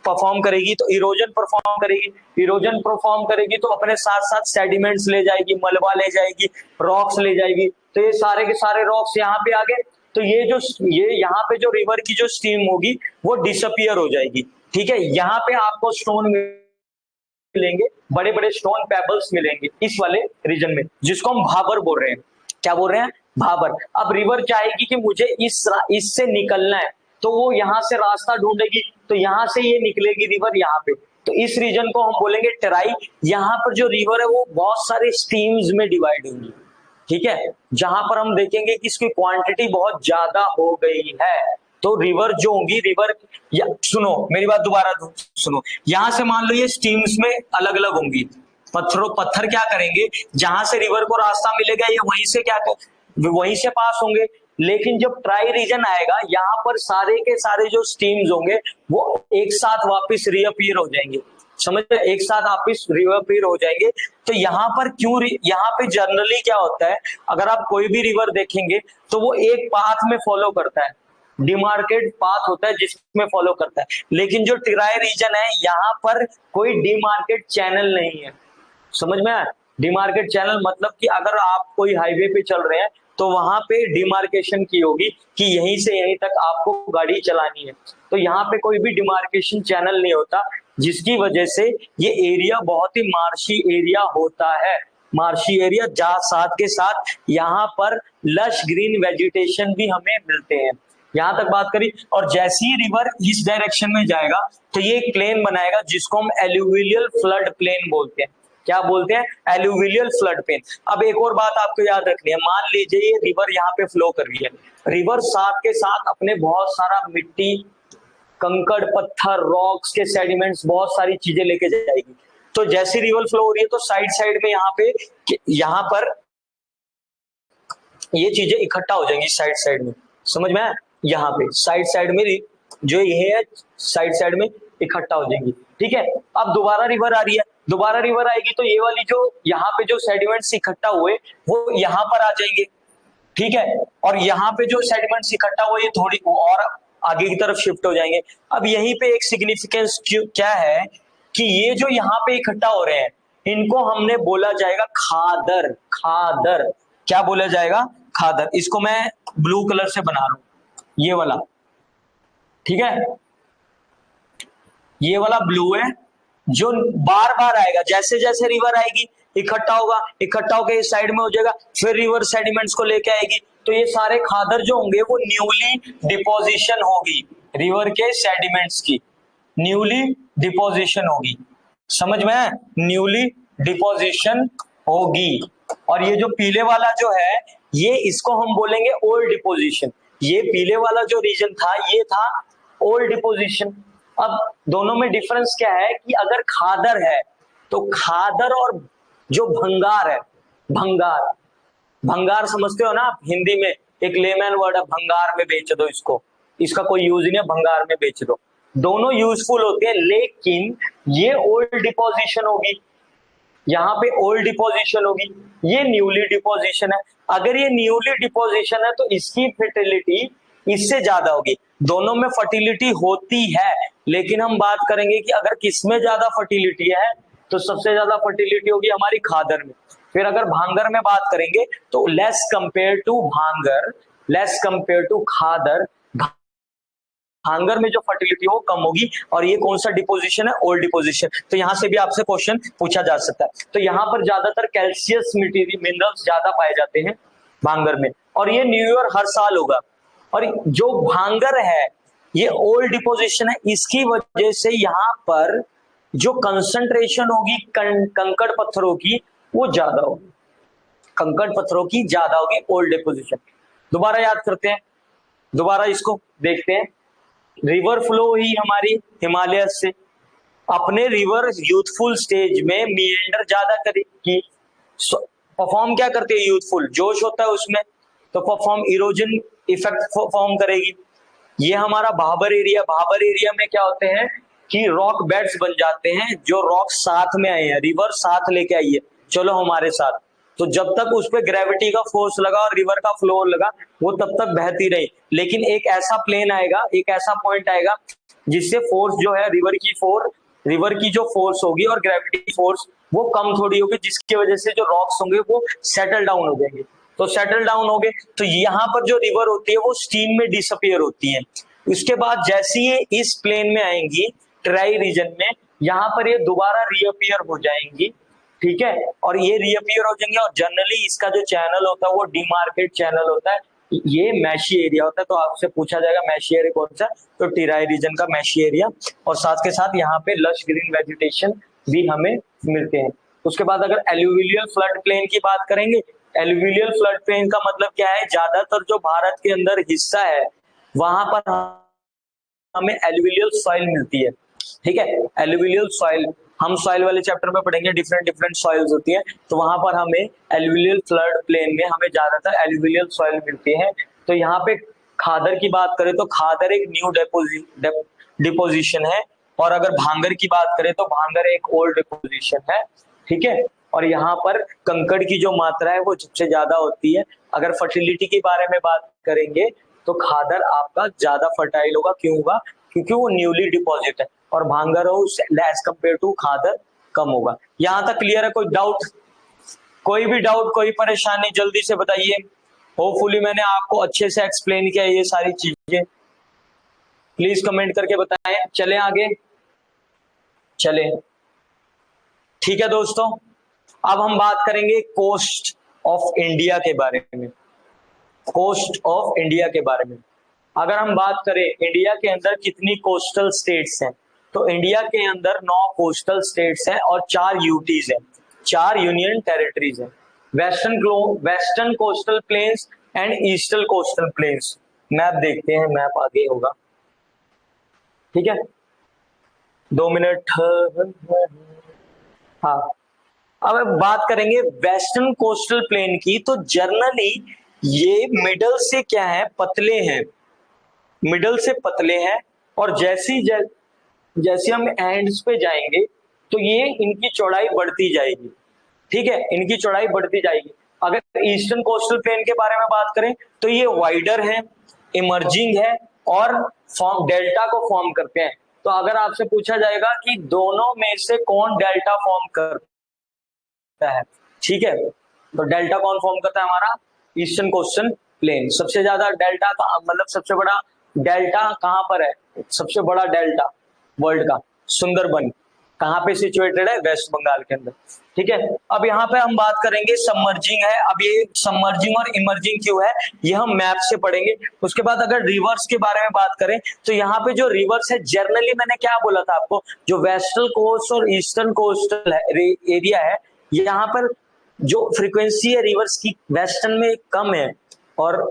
S1: परफॉर्म करेगी, तो इरोजन परफॉर्म करेगी। इरोजन परफॉर्म करेगी तो अपने साथ साथ सेडिमेंट्स ले जाएगी, मलबा ले जाएगी, रॉक्स ले जाएगी। तो ये सारे के सारे रॉक्स यहाँ पे आ गए, तो ये यहाँ पे जो रिवर की जो स्ट्रीम होगी वो डिसअपियर हो जाएगी। ठीक है, यहाँ पे आपको स्टोन मिलेंगे, बड़े बड़े स्टोन पेबल्स मिलेंगे इस वाले रीजन में, जिसको हम भाबर बोल रहे हैं। क्या बोल रहे हैं, भाबर। अब रिवर चाहेगी कि मुझे इससे निकलना है, तो वो यहाँ से रास्ता ढूंढेगी, तो यहाँ से ये निकलेगी रिवर यहाँ पे। तो इस रीजन को हम बोलेंगे टेराई। यहाँ पर जो रिवर है वो बहुत सारे स्ट्रीम्स में डिवाइड होंगी। ठीक है, जहां पर हम देखेंगे कि इसकी क्वांटिटी बहुत ज्यादा हो गई है। तो रिवर जो होंगी, रिवर सुनो मेरी बात दोबारा सुनो, यहां से मान लो ये स्ट्रीम्स में अलग अलग होंगी। पत्थर क्या करेंगे, जहां से रिवर को रास्ता मिलेगा ये वहीं से वहीं से पास होंगे। लेकिन जब ट्राई रीजन आएगा यहाँ पर सारे के सारे जो स्ट्रीम्स होंगे वो एक साथ वापस रीअपीयर हो जाएंगे। समझ रहे, एक साथ वापस रिवर हो जाएंगे। तो यहाँ पर क्यों, यहाँ पे जनरली क्या होता है, अगर आप कोई भी रिवर देखेंगे तो वो एक पाथ में फॉलो करता है, डिमार्केट पाथ होता है जिसमें फॉलो करता है। लेकिन जो टेराई रीजन है यहाँ पर कोई डिमार्केट चैनल नहीं है। समझ में आया, डिमार्केट चैनल मतलब कि अगर आप कोई हाईवे पे चल रहे हैं तो वहां पे डिमार्केशन की होगी कि यहीं से यहीं तक आपको गाड़ी चलानी है। तो यहाँ पे कोई भी डिमार्केशन चैनल नहीं होता, जिसकी वजह से ये एरिया बहुत ही मार्शी एरिया होता है। मार्शी एरिया जहाँ साथ के साथ यहाँ पर लश ग्रीन वेजिटेशन भी हमें मिलते हैं। यहां तक बात करी। और जैसे ही रिवर इस डायरेक्शन में जाएगा तो ये एक प्लेन बनाएगा जिसको हम एलुवियल फ्लड प्लेन बोलते हैं। क्या बोलते हैं, एलुवियल फ्लड प्लेन। अब एक और बात आपको याद रखनी है, मान लीजिए ये रिवर यहाँ पे फ्लो कर रही है, रिवर साथ के साथ अपने बहुत सारा मिट्टी, कंकड़ पत्थर, रॉक्स के सेडिमेंट्स, बहुत सारी चीजें लेके जाएगी। तो जैसी रिवर फ्लो हो रही है तो साइड साइड में यहाँ पर ये चीजें इकट्ठा हो जाएंगी साइड साइड में। समझ में, यहाँ पे साइड साइड में जो ये है साइड साइड में इकट्ठा हो जाएंगी। ठीक है, अब दोबारा रिवर आ रही है, दोबारा रिवर आएगी तो ये वाली जो यहाँ पे जो सेडिमेंट्स इकट्ठा हुए वो यहाँ पर आ जाएंगे। ठीक है, और यहाँ पे जो सेडिमेंट्स इकट्ठा हुए ये थोड़ी और आगे की तरफ शिफ्ट हो जाएंगे। अब यहीं पे एक सिग्निफिकेंस क्या है कि ये जो यहाँ पे इकट्ठा हो रहे हैं इनको हमने बोला जाएगा खादर। खादर क्या बोला जाएगा, खादर। इसको मैं ब्लू कलर से बना रहा हूं, ये वाला। ठीक है, ये वाला ब्लू है जो बार बार आएगा, जैसे जैसे रिवर आएगी इकट्ठा होगा, इकट्ठा होकर इस साइड में हो जाएगा, फिर रिवर सेडिमेंट्स को लेके आएगी, तो ये सारे खादर जो होंगे वो न्यूली डिपोजिशन होगी, रिवर के सेडिमेंट्स की न्यूली डिपोजिशन होगी। समझ में है? न्यूली डिपोजिशन होगी। और ये जो पीले वाला जो है ये इसको हम बोलेंगे ओल्ड डिपोजिशन। ये पीले वाला जो रीजन था ये था ओल्ड डिपोजिशन। अब दोनों में डिफरेंस क्या है कि अगर खादर है तो खादर और जो भंगार है, भंगार, भंगार समझते हो ना आप, हिंदी में एक लेमैन वर्ड है भंगार में बेच दो इसको, इसका कोई यूज नहीं है, भंगार में बेच दो। दोनों यूजफुल होते हैं, लेकिन ये ओल्ड डिपोजिशन होगी, यहाँ पे ओल्ड डिपोजिशन होगी, ये न्यूली डिपोजिशन है। अगर ये न्यूली डिपोजिशन है तो इसकी फर्टिलिटी इससे ज्यादा होगी। दोनों में फर्टिलिटी होती है, लेकिन हम बात करेंगे कि अगर किसमें ज्यादा फर्टिलिटी है तो सबसे ज्यादा फर्टिलिटी होगी हमारी खादर में। फिर अगर भांगर में बात करेंगे तो लेस कंपेयर टू भांगर, लेस कंपेयर टू खादर, भांगर में जो फर्टिलिटी हो कम होगी। और ये कौन सा डिपोजिशन है? Old deposition. तो यहां से भी आपसे क्वेश्चन पूछा जा सकता है। तो यहाँ पर ज्यादातर कैल्शियस मटेरियल मिनरल्स ज्यादा पाए जाते हैं भांगर में, और ये न्यू ईयर हर साल होगा। और जो भांगर है ये ओल्ड डिपोजिशन है, इसकी वजह से यहाँ पर जो कंसंट्रेशन होगी कंकड़ पत्थरों की वो ज्यादा होगी, कंकड़ पत्थरों की ज्यादा होगी ओल्ड डिपोजिशन। दोबारा याद करते हैं, दोबारा इसको देखते हैं। रिवर फ्लो हुई हमारी हिमालय से, अपने रिवर यूथफुल स्टेज में मिएंडर ज्यादा करेगी, परफॉर्म क्या करती है? यूथफुल, जोश होता है उसमें, तो परफॉर्म इरोजन इफेक्ट फॉर्म करेगी। ये हमारा भाबर एरिया, भाबर एरिया में क्या होते हैं कि रॉक बेड्स बन जाते हैं, जो रॉक साथ में आए हैं, रिवर साथ लेके आई है, चलो हमारे साथ, तो जब तक उस पर ग्रेविटी का फोर्स लगा और रिवर का फ्लो लगा वो तब तक बहती रही। लेकिन एक ऐसा प्लेन आएगा, एक ऐसा पॉइंट आएगा जिससे फोर्स जो है रिवर की जो फोर्स होगी और ग्रेविटी फोर्स वो कम थोड़ी होगी, जिसकी वजह से जो रॉक्स होंगे वो सेटल डाउन हो जाएंगे। तो सेटल डाउन हो गए तो यहाँ पर जो रिवर होती है वो स्टीम में डिसअपियर होती है। उसके बाद जैसे ये इस प्लेन में आएंगी ट्राई रीजन में, यहाँ पर ये दोबारा रीअपियर हो जाएंगी, ठीक है, और ये रीअपियर हो जाएंगे। और जनरली इसका जो चैनल होता है वो डिमार्केट चैनल होता है, ये मैशी एरिया होता है। तो आपसे पूछा जाएगा मैशी एरिया कौन सा, तो टिराई रीजन का मैशी एरिया। और साथ के साथ यहाँ पे लश ग्रीन वेजिटेशन भी हमें मिलते हैं। उसके बाद अगर एलुवियल फ्लड प्लेन की बात करेंगे, एलुवियल फ्लड प्लेन का मतलब क्या है? ज्यादातर जो भारत के अंदर हिस्सा है वहां पर हमें एलुवियल सॉइल मिलती है, ठीक है। एलुवियल सॉइल हम सॉइल वाले चैप्टर में पढ़ेंगे, डिफरेंट डिफरेंट सॉइल्स होती है, तो वहां पर हमें एलुवियल फ्लड प्लेन में हमें ज्यादातर एलुवियल सॉइल मिलती है। तो यहाँ पे खादर की बात करें तो खादर एक न्यू डिपोजिशन है, और अगर भांगर की बात करें तो भांगर एक ओल्ड डिपोजिशन है, ठीक है। और यहाँ पर कंकड़ की जो मात्रा है वो सबसे ज्यादा होती है। अगर फर्टिलिटी के बारे में बात करेंगे तो खादर आपका ज्यादा फर्टाइल होगा, क्यों होगा? क्योंकि वो न्यूली डिपॉजिट है, और भांगर हो एज कंपेयर टू खादर कम होगा। यहां तक क्लियर है? कोई डाउट, कोई भी डाउट, कोई परेशानी जल्दी से बताइए। होपफुली मैंने आपको अच्छे से एक्सप्लेन किया ये सारी चीजें, प्लीज कमेंट करके बताएं। चलें आगे, चलें, ठीक है दोस्तों। अब हम बात करेंगे कोस्ट ऑफ इंडिया के बारे में, कोस्ट ऑफ इंडिया के बारे में। अगर हम बात करें इंडिया के अंदर कितनी कोस्टल स्टेट्स हैं, तो इंडिया के अंदर 9 कोस्टल स्टेट्स हैं और 4 यूटीज हैं, 4 यूनियन टेरिटरीज हैं। Western coastal plains and eastern coastal planes. Map देखते हैं, मैप आगे होगा, ठीक है, 2 मिनट। हाँ, अब बात करेंगे वेस्टर्न कोस्टल प्लेन की, तो जनरली ये मिडल से क्या है, पतले हैं, मिडल से पतले हैं, और जैसे हम एंड्स पे जाएंगे तो ये इनकी चौड़ाई बढ़ती जाएगी, ठीक है, इनकी चौड़ाई बढ़ती जाएगी। अगर ईस्टर्न कोस्टल प्लेन के बारे में बात करें तो ये वाइडर है, इमर्जिंग है, और डेल्टा को फॉर्म करते हैं। तो अगर आपसे पूछा जाएगा कि दोनों में से कौन डेल्टा फॉर्म करता है, ठीक है, तो डेल्टा कौन फॉर्म करता है? हमारा ईस्टर्न कोस्टल प्लेन। सबसे ज्यादा डेल्टा का मतलब सबसे बड़ा डेल्टा कहां पर है? सबसे बड़ा डेल्टा वर्ल्ड का सुंदरबन, कहाँ पे सिचुएटेड है, वेस्ट बंगाल के अंदर। ठीक है, अब यहाँ पे हम बात करेंगे सबमर्जिंग है। अब ये सबमर्जिंग और इमर्जिंग क्यों है ये हम मैप से पढ़ेंगे। उसके बाद अगर रिवर्स के बारे में बात करें तो यहाँ पे जो रिवर्स है, जनरली मैंने क्या बोला था आपको, जो वेस्टर्न कोस्ट और ईस्टर्न कोस्टल एरिया है, यहाँ पर जो फ्रीक्वेंसी है रिवर्स की वेस्टर्न में कम है और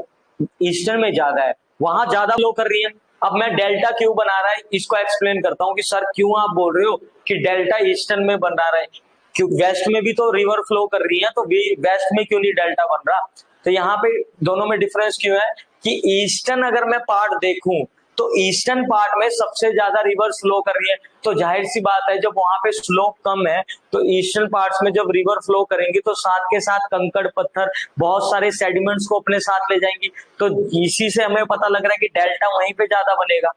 S1: ईस्टर्न में ज्यादा है, वहां ज्यादा फ्लो कर रही है। अब मैं डेल्टा क्यों बना रहा है इसको एक्सप्लेन करता हूँ कि सर क्यों आप बोल रहे हो कि डेल्टा ईस्टर्न में बन रहा है, क्यों वेस्ट में भी तो रिवर फ्लो कर रही है, तो वेस्ट में क्यों नहीं डेल्टा बन रहा। तो यहाँ पे दोनों में डिफरेंस क्यों है कि ईस्टर्न अगर मैं पार्ट देखूं तो ईस्टर्न पार्ट में सबसे ज्यादा रिवर फ्लो कर रही है, तो जाहिर सी बात है जब वहां पे स्लोप कम है तो ईस्टर्न पार्ट्स में जब रिवर फ्लो करेंगे तो साथ के साथ कंकड़ पत्थर बहुत सारे सेडिमेंट्स को अपने साथ ले जाएंगी। तो इसी से हमें पता लग रहा है कि डेल्टा वहीं पे ज्यादा बनेगा।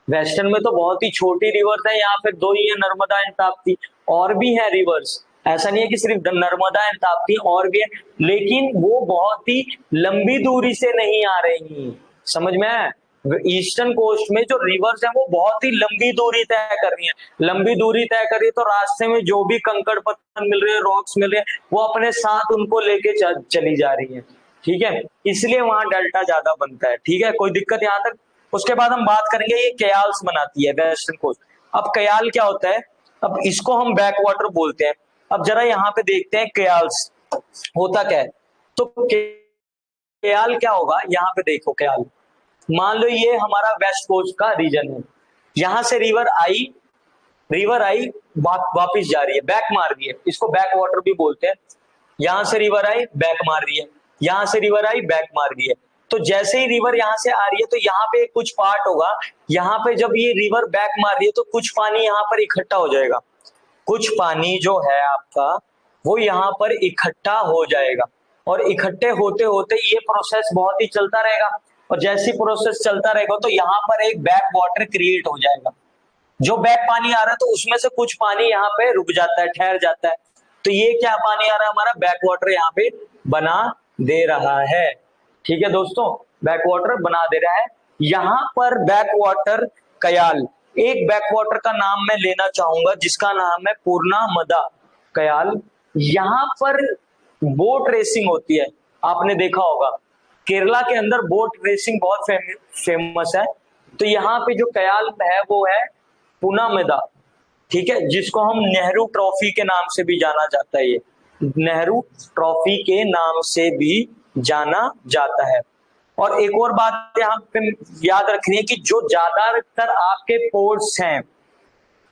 S1: वेस्टर्न में तो बहुत ही छोटी रिवर्स है, यहाँ पे दो ही है, नर्मदा एंड ताप्ती, और भी है रिवर्स, ऐसा नहीं है कि सिर्फ नर्मदा एंड ताप्ती, और भी है, लेकिन वो बहुत ही लंबी दूरी से नहीं आ रही। समझ में आया? ईस्टर्न कोस्ट में जो रिवर्स है वो बहुत ही लंबी दूरी तय कर रही है, लंबी दूरी तय कर रही है, तो रास्ते में जो भी कंकड़ पत्थर मिल रहे हैं, रॉक्स मिल रहे हैं, वो अपने साथ उनको लेके चली जा रही है। ठीक है, इसलिए वहां डेल्टा ज्यादा बनता है। ठीक है, कोई दिक्कत यहाँ तक? उसके बाद हम बात करेंगे ये कयाल्स बनाती है वेस्टर्न कोस्ट। अब कयाल क्या होता है, अब इसको हम बैक वाटर बोलते हैं। अब जरा यहाँ पे देखते हैं कयाल्स होता क्या है। तो कयाल क्या होगा, यहाँ पे देखो कयाल, मान लो ये हमारा वेस्ट कोस्ट का रीजन है, यहां से रिवर आई वापिस जा रही है, बैक मार रही है, इसको बैक वाटर भी बोलते हैं। यहां से रिवर आई बैक मार रही है, यहां से रिवर आई बैक मार रही है। तो जैसे ही रिवर यहां से आ रही है तो यहाँ पे कुछ पार्ट होगा, यहाँ पे जब ये रिवर बैक मार रही है तो कुछ पानी यहाँ पर इकट्ठा हो जाएगा, कुछ पानी जो है आपका वो यहाँ पर इकट्ठा हो जाएगा, और इकट्ठे होते होते ये प्रोसेस बहुत ही चलता रहेगा, और जैसी प्रोसेस चलता रहेगा तो यहाँ पर एक बैक वाटर क्रिएट हो जाएगा। जो बैक पानी आ रहा है तो उसमें से कुछ पानी यहाँ पे रुक जाता है, ठहर जाता है, तो ये क्या पानी आ रहा है, हमारा बैक वाटर यहाँ पे बना दे रहा है। ठीक है दोस्तों, बैक वाटर बना दे रहा है। यहाँ पर बैक वाटर कयाल, एक बैक वाटर का नाम मैं लेना चाहूंगा जिसका नाम है पूर्णामदा कयाल। यहाँ पर बोट रेसिंग होती है, आपने देखा होगा केरला के अंदर बोट रेसिंग बहुत फेमस है। तो यहाँ पे जो कयाल है वो है पूर्णामदा। ठीक है, जिसको हम नेहरू ट्रॉफी के नाम से भी जाना जाता है, ये नेहरू ट्रॉफी के नाम से भी जाना जाता है। और एक और बात यहाँ पे याद रखनी है कि जो ज्यादातर आपके पोर्ट्स हैं,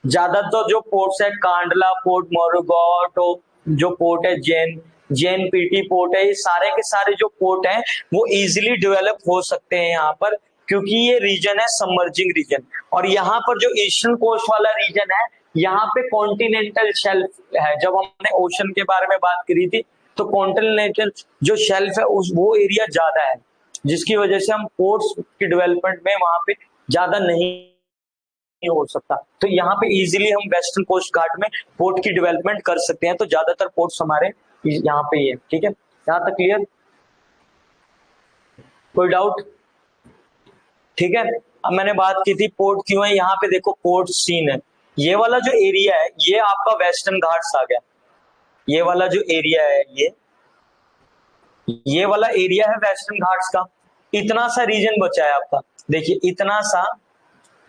S1: ज्यादातर जो पोर्ट्स है, कांडला पोर्ट, मोरगोट जो पोर्ट है, जेएनपीटी पोर्ट है, ये सारे के सारे जो पोर्ट हैं वो इजीली डेवलप हो सकते हैं यहाँ पर, क्योंकि ये रीजन है सबमर्जिंग रीजन। और यहाँ पर जो ईस्टर्न कोस्ट वाला रीजन है, यहाँ पे कॉन्टिनेंटल शेल्फ है। जब हमने ओशन के बारे में बात करी थी तो कॉन्टिनेंटल जो शेल्फ है उस वो एरिया ज्यादा है, जिसकी वजह से हम पोर्ट्स की डेवलपमेंट में वहां पे ज्यादा नहीं हो सकता। तो यहाँ पे इजीली हम वेस्टर्न कोस्ट घाट में पोर्ट की डेवलपमेंट कर सकते हैं, तो ज्यादातर पोर्ट्स हमारे यहाँ पे ही है। ठीक है, यहाँ तक क्लियर? कोई डाउट? ठीक है, अब मैंने बात की थी पोर्ट क्यों है, यहाँ पे देखो पोर्ट सीन है, ये वाला जो एरिया है ये आपका वेस्टर्न घाट्स आ गया, ये वाला जो एरिया है ये वाला एरिया है वेस्टर्न घाट्स का। इतना सा रीजन बचा है आपका, देखिए इतना सा,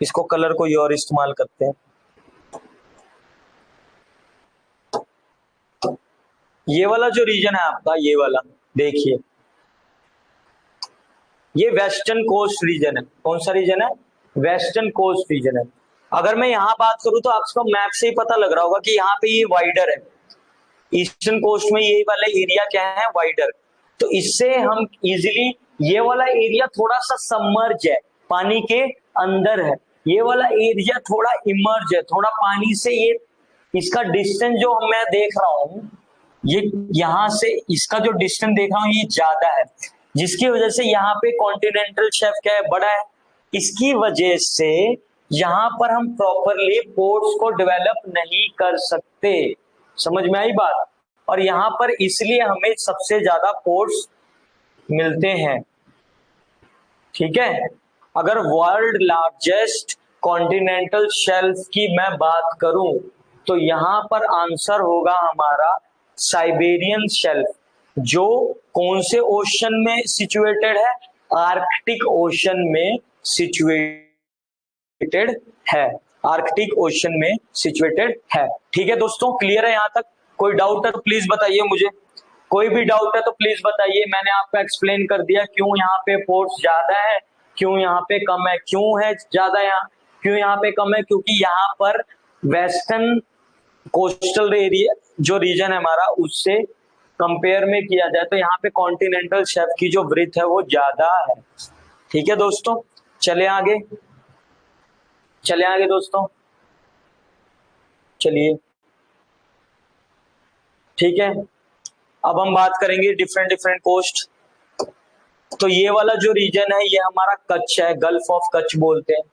S1: इसको कलर कोई और इस्तेमाल करते हैं, ये वाला जो रीजन है आपका, ये वाला देखिए, ये वेस्टर्न कोस्ट रीजन है। कौन सा रीजन है? वेस्टर्न कोस्ट रीजन है। अगर मैं यहाँ बात करूं तो आपको मैप से ही पता लग रहा होगा कि यहाँ पे ये वाइडर है, ईस्टर्न कोस्ट में ये वाला एरिया क्या है, वाइडर। तो इससे हम इजीली, ये वाला एरिया थोड़ा सा सबमर्ज है, पानी के अंदर है, ये वाला एरिया थोड़ा इमर्ज है, थोड़ा पानी से ये, इसका डिस्टेंस जो मैं देख रहा हूँ, ये यहाँ से इसका जो डिस्टेंस देख रहा हूँ ये ज्यादा है, जिसकी वजह से यहाँ पे कॉन्टिनेंटल शेल्फ क्या है, बड़ा है। इसकी वजह से यहाँ पर हम प्रॉपरली पोर्ट्स को डेवलप नहीं कर सकते। समझ में आई बात? और यहाँ पर इसलिए हमें सबसे ज्यादा पोर्ट्स मिलते हैं। ठीक है, अगर वर्ल्ड लार्जेस्ट कॉन्टिनेंटल शेल्फ की मैं बात करूं तो यहाँ पर आंसर होगा हमारा साइबेरियन शेल्फ, जो कौन से ओशन में सिचुएटेड है, आर्कटिक ओशन में सिचुएटेड है, आर्कटिक ओशन में सिचुएटेड है। ठीक है दोस्तों, क्लियर है यहाँ तक? कोई डाउट है तो प्लीज बताइए मुझे, कोई भी डाउट है तो प्लीज बताइए। मैंने आपको एक्सप्लेन कर दिया क्यों यहाँ पे फोर्स ज्यादा है, क्यों यहाँ पे कम है, क्यों है ज्यादा यहाँ, क्यों यहाँ पे कम है, क्योंकि यहाँ पर वेस्टर्न कोस्टल एरिया जो रीजन है हमारा, उससे कंपेयर में किया जाए तो यहाँ पे कॉन्टिनेंटल शेल्फ की जो विड्थ है वो ज्यादा है। ठीक है दोस्तों, चले आगे, चले आगे दोस्तों, चलिए ठीक है। अब हम बात करेंगे डिफरेंट डिफरेंट कोस्ट। तो ये वाला जो रीजन है ये हमारा कच्छ है, गल्फ ऑफ कच्छ बोलते हैं।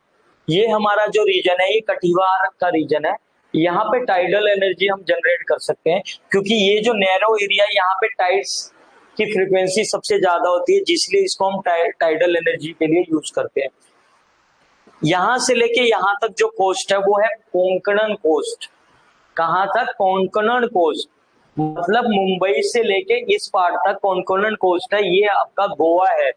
S1: ये हमारा जो रीजन है ये कटिहार का रीजन है। यहाँ पे टाइडल एनर्जी हम जनरेट कर सकते हैं, क्योंकि ये जो नैरो एरिया है यहाँ पे टाइड्स की फ्रीक्वेंसी सबसे ज्यादा होती है, जिसलिए इसको हम टाइडल एनर्जी के लिए यूज करते हैं। यहां से लेके यहाँ तक जो कोस्ट है वो है कोंकणन कोस्ट। कहां तक? कोंकणन कोस्ट, मतलब मुंबई से लेके इस पार्ट तक कोंकणन कोस्ट है, ये आपका गोवा है।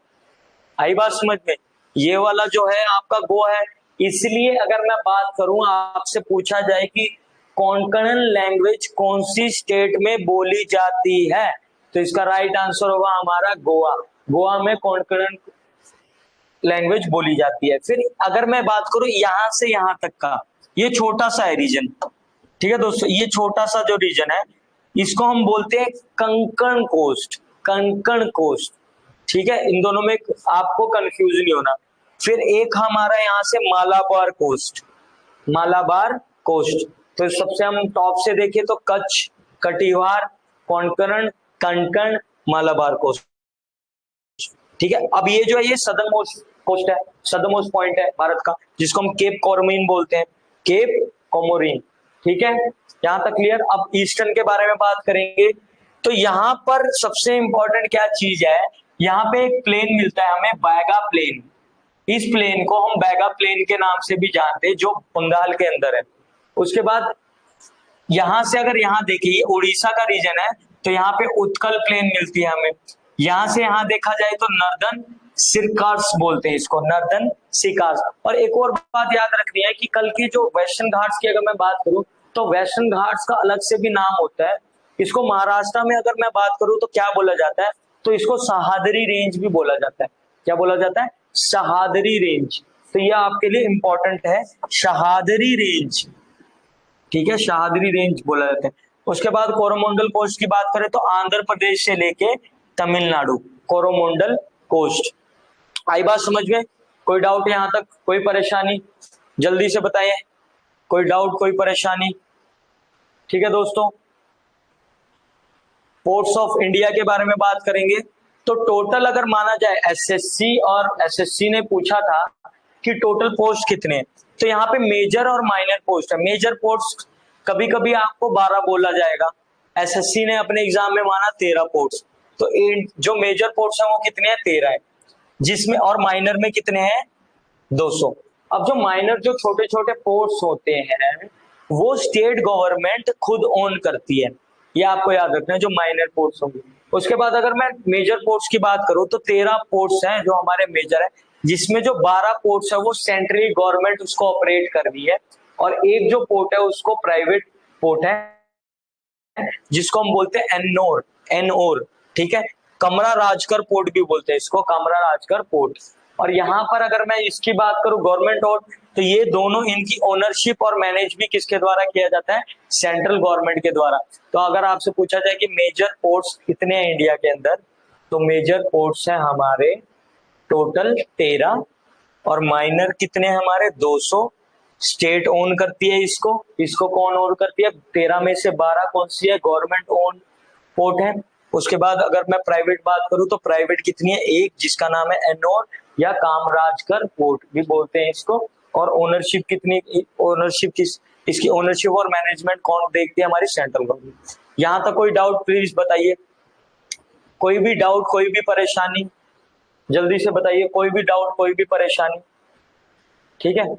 S1: आई बात समझ में? ये वाला जो है आपका गोवा है। इसलिए अगर मैं बात करूं, आपसे पूछा जाए कि कोंकणन लैंग्वेज कौन सी स्टेट में बोली जाती है, तो इसका राइट आंसर होगा हमारा गोवा। गोवा में कोंकणन लैंग्वेज बोली जाती है। फिर अगर मैं बात करूं यहां से यहां तक का, ये छोटा सा है रीजन। ठीक है दोस्तों, ये छोटा सा जो रीजन है इसको हम बोलते हैं कंकण कोस्ट, कंकण कोस्ट। ठीक है, इन दोनों में आपको कंफ्यूज नहीं होना। फिर एक हमारा यहाँ से मालाबार कोस्ट, मालाबार कोस्ट। तो सबसे हम टॉप से देखें तो कच्छ, कटिहार, कोंकण, कंकण, मालाबार कोस्ट। ठीक है, अब ये जो है ये सदर्न मोस्ट कोस्ट है, सदर्न मोस्ट पॉइंट है भारत का, जिसको हम केप कॉमोरिन बोलते हैं, केप कॉमोरिन। ठीक है, यहाँ तक क्लियर। अब ईस्टर्न के बारे में बात करेंगे तो यहाँ पर सबसे इंपॉर्टेंट क्या चीज है, यहाँ पे एक प्लेन मिलता है हमें, बैगा प्लेन। इस प्लेन को हम बैगा प्लेन के नाम से भी जानते हैं, जो बंगाल के अंदर है। उसके बाद यहां से अगर यहाँ देखिए उड़ीसा का रीजन है, तो यहाँ पे उत्कल प्लेन मिलती है हमें। यहां से यहाँ देखा जाए तो नर्दन सिरकार्स बोलते हैं इसको, नर्दन सिरकार्स। और एक और बात याद रखनी है कि कल की जो वेस्टर्न घाट्स की अगर मैं बात करूं तो वेस्टर्न घाट्स का अलग से भी नाम होता है। इसको महाराष्ट्र में अगर मैं बात करूं तो क्या बोला जाता है, तो इसको सहादरी रेंज भी बोला जाता है। क्या बोला जाता है? सहादरी रेंज। तो ये आपके लिए इंपॉर्टेंट है, सहादरी रेंज। ठीक है, सहादरी रेंज बोला जाता है। उसके बाद कोरोमंडल कोस्ट की बात करें तो आंध्र प्रदेश से लेके तमिलनाडु, कोरोमंडल कोस्ट। आई बात समझ में? कोई डाउट यहाँ तक? कोई परेशानी? जल्दी से बताइए, कोई डाउट, कोई परेशानी? ठीक है दोस्तों, पोर्ट्स ऑफ इंडिया के बारे में बात करेंगे तो टोटल अगर माना जाए एसएससी, और एसएससी ने पूछा था कि टोटल पोस्ट कितने, तो यहाँ पे मेजर और माइनर पोस्ट है। मेजर पोस्ट कभी कभी आपको 12 बोला जाएगा, एसएससी ने अपने एग्जाम में माना 13 पोस्ट। तो जो मेजर पोस्ट है वो कितने हैं? 13 है, जिसमें और माइनर में कितने हैं? 200। अब जो माइनर जो छोटे छोटे पोर्ट्स होते हैं वो स्टेट गवर्नमेंट खुद ओन करती है, ये आपको याद रखना है, जो माइनर पोर्ट्स होंगे। उसके बाद अगर मैं मेजर पोर्ट्स की बात करूं तो 13 पोर्ट्स हैं जो हमारे मेजर है, जिसमें जो 12 पोर्ट्स है वो सेंट्रल गवर्नमेंट उसको ऑपरेट कर रही है, और एक जो पोर्ट है उसको प्राइवेट पोर्ट है, जिसको हम बोलते हैं एनोर, एनओर। ठीक है, कमरा राजकर पोर्ट भी बोलते हैं इसको, कमरा राजकर पोर्ट। और यहाँ पर अगर मैं इसकी बात करूं गवर्नमेंट और, तो ये दोनों, इनकी ओनरशिप और मैनेज भी किसके द्वारा किया जाता है? सेंट्रल गवर्नमेंट के द्वारा। तो अगर आपसे पूछा जाए कि मेजर पोर्ट्स कितने हैं इंडिया के अंदर, तो मेजर पोर्ट्स हैं हमारे टोटल 13, और माइनर कितने हैं हमारे? 200। स्टेट ओन करती है इसको, इसको कौन ओन करती है? 13 में से 12 कौन सी है? गवर्नमेंट ओन पोर्ट है। उसके बाद अगर मैं प्राइवेट बात करूं तो प्राइवेट कितनी है? एक, जिसका नाम है एनोर या कामराजकर पोर्ट भी बोलते हैं इसको। और ओनरशिप कितनी? ओनरशिप किस, इसकी ओनरशिप और मैनेजमेंट कौन देखती है? हमारी सेंट्रल गवर्नमेंट। यहां तक कोई डाउट प्लीज बताइए, कोई भी डाउट, कोई भी परेशानी? जल्दी से बताइए, कोई भी डाउट, कोई भी परेशानी? ठीक है,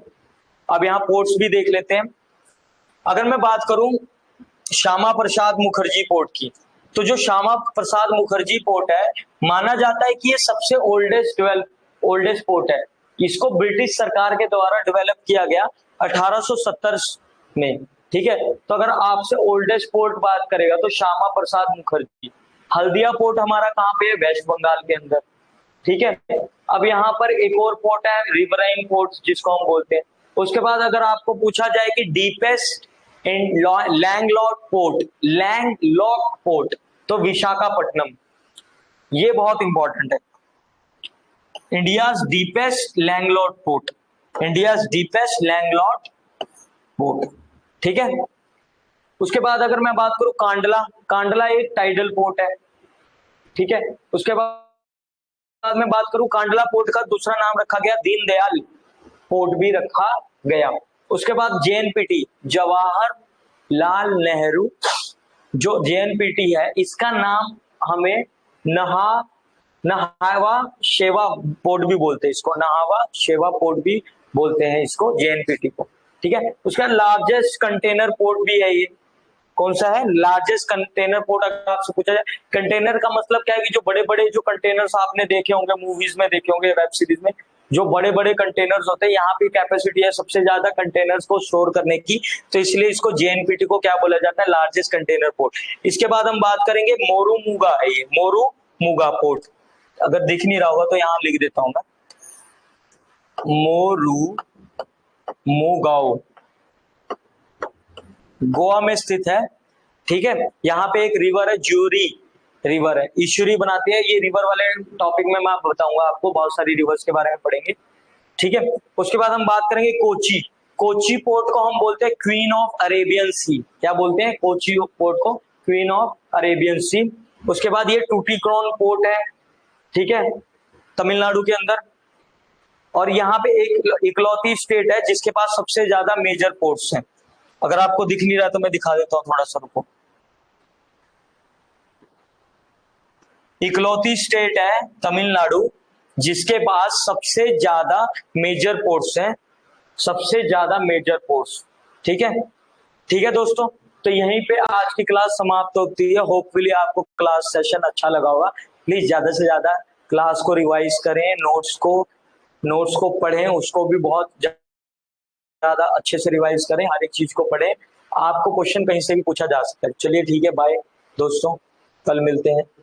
S1: अब यहाँ पोर्ट्स भी देख लेते हैं। अगर मैं बात करूं श्यामा प्रसाद मुखर्जी पोर्ट की, तो जो श्यामा प्रसाद मुखर्जी पोर्ट है, माना जाता है कि ये सबसे ओल्डेस्ट पोर्ट है। इसको ब्रिटिश सरकार के द्वारा डेवलप किया गया 1870 में। ठीक है, तो अगर आपसे ओल्डेस्ट पोर्ट बात करेगा तो श्यामा प्रसाद मुखर्जी। हल्दिया पोर्ट हमारा कहाँ पे है? वेस्ट बंगाल के अंदर। ठीक है, अब यहाँ पर एक और पोर्ट है रिवराइन पोर्ट जिसको हम बोलते हैं। उसके बाद अगर आपको पूछा जाए कि डीपेस्ट लैंडलॉक पोर्ट, तो विशाखापट्टनम। ये बहुत इंपॉर्टेंट है। India's deepest landlock port, India's deepest landlock port. ठीक है, उसके बाद अगर मैं बात करूं कांडला, कांडला एक टाइडल पोर्ट है। ठीक है, उसके बाद मैं बात करूं कांडला पोर्ट का दूसरा नाम रखा गया दीनदयाल पोर्ट भी रखा गया। उसके बाद जेएनपीटी, जवाहरलाल नेहरू, जो जेएनपीटी है इसका नाम हमें नहावा शेवा पोर्ट भी बोलते हैं इसको, नहावा शेवा पोर्ट भी बोलते हैं इसको, जेएनपीटी को। ठीक है, उसका लार्जेस्ट कंटेनर पोर्ट भी है ये। कौन सा है? Largest container port. अगर आपसे पूछा जाए कंटेनर का मतलब क्या है, कि जो बड़े बड़े जो कंटेनर्स आपने देखे होंगे, मूवीज में देखे होंगे, वेब सीरीज में, जो बड़े बड़े कंटेनर्स होते हैं, यहाँ पे कैपेसिटी है सबसे ज्यादा कंटेनर्स को स्टोर करने की, तो इसलिए इसको जेएनपीटी को क्या बोला जाता है? Largest container port. इसके बाद हम बात करेंगे मोरूमुगा है, ये मोरूमुगा पोर्ट। अगर दिख नहीं रहा होगा तो यहाँ लिख देता हूँ मैं, मोरूमुगाओ, गोवा में स्थित है। ठीक है, यहाँ पे एक रिवर है, ज्यूरी रिवर है, ईश्वरी बनाती है। ये रिवर वाले टॉपिक में मैं बताऊंगा आपको, बहुत सारी रिवर्स के बारे में पढ़ेंगे। ठीक है, उसके बाद हम बात करेंगे कोची। कोची पोर्ट को हम बोलते हैं क्वीन ऑफ अरेबियन सी। क्या बोलते हैं? कोची पोर्ट को क्वीन ऑफ अरेबियन सी। उसके बाद ये टूटीक्रोन पोर्ट है। ठीक है, तमिलनाडु के अंदर। और यहाँ पे एक इकलौती स्टेट है जिसके पास सबसे ज्यादा मेजर पोर्ट्स हैं। अगर आपको दिख नहीं रहा तो मैं दिखा देता हूँ, थोड़ा सा रुको। इकलौती स्टेट है तमिलनाडु जिसके पास सबसे ज्यादा मेजर पोर्ट्स हैं, सबसे ज्यादा मेजर पोर्ट्स। ठीक है, ठीक है दोस्तों, तो यहीं पे आज की क्लास समाप्त होती है। होपफुली आपको क्लास सेशन अच्छा लगा होगा। प्लीज ज्यादा से ज्यादा क्लास को रिवाइज करें, नोट्स को पढ़ें, उसको भी बहुत ज्यादा अच्छे से रिवाइज करें, हर एक चीज को पढ़ें। आपको क्वेश्चन कहीं से भी पूछा जा सकता है। चलिए ठीक है, बाय दोस्तों, कल मिलते हैं।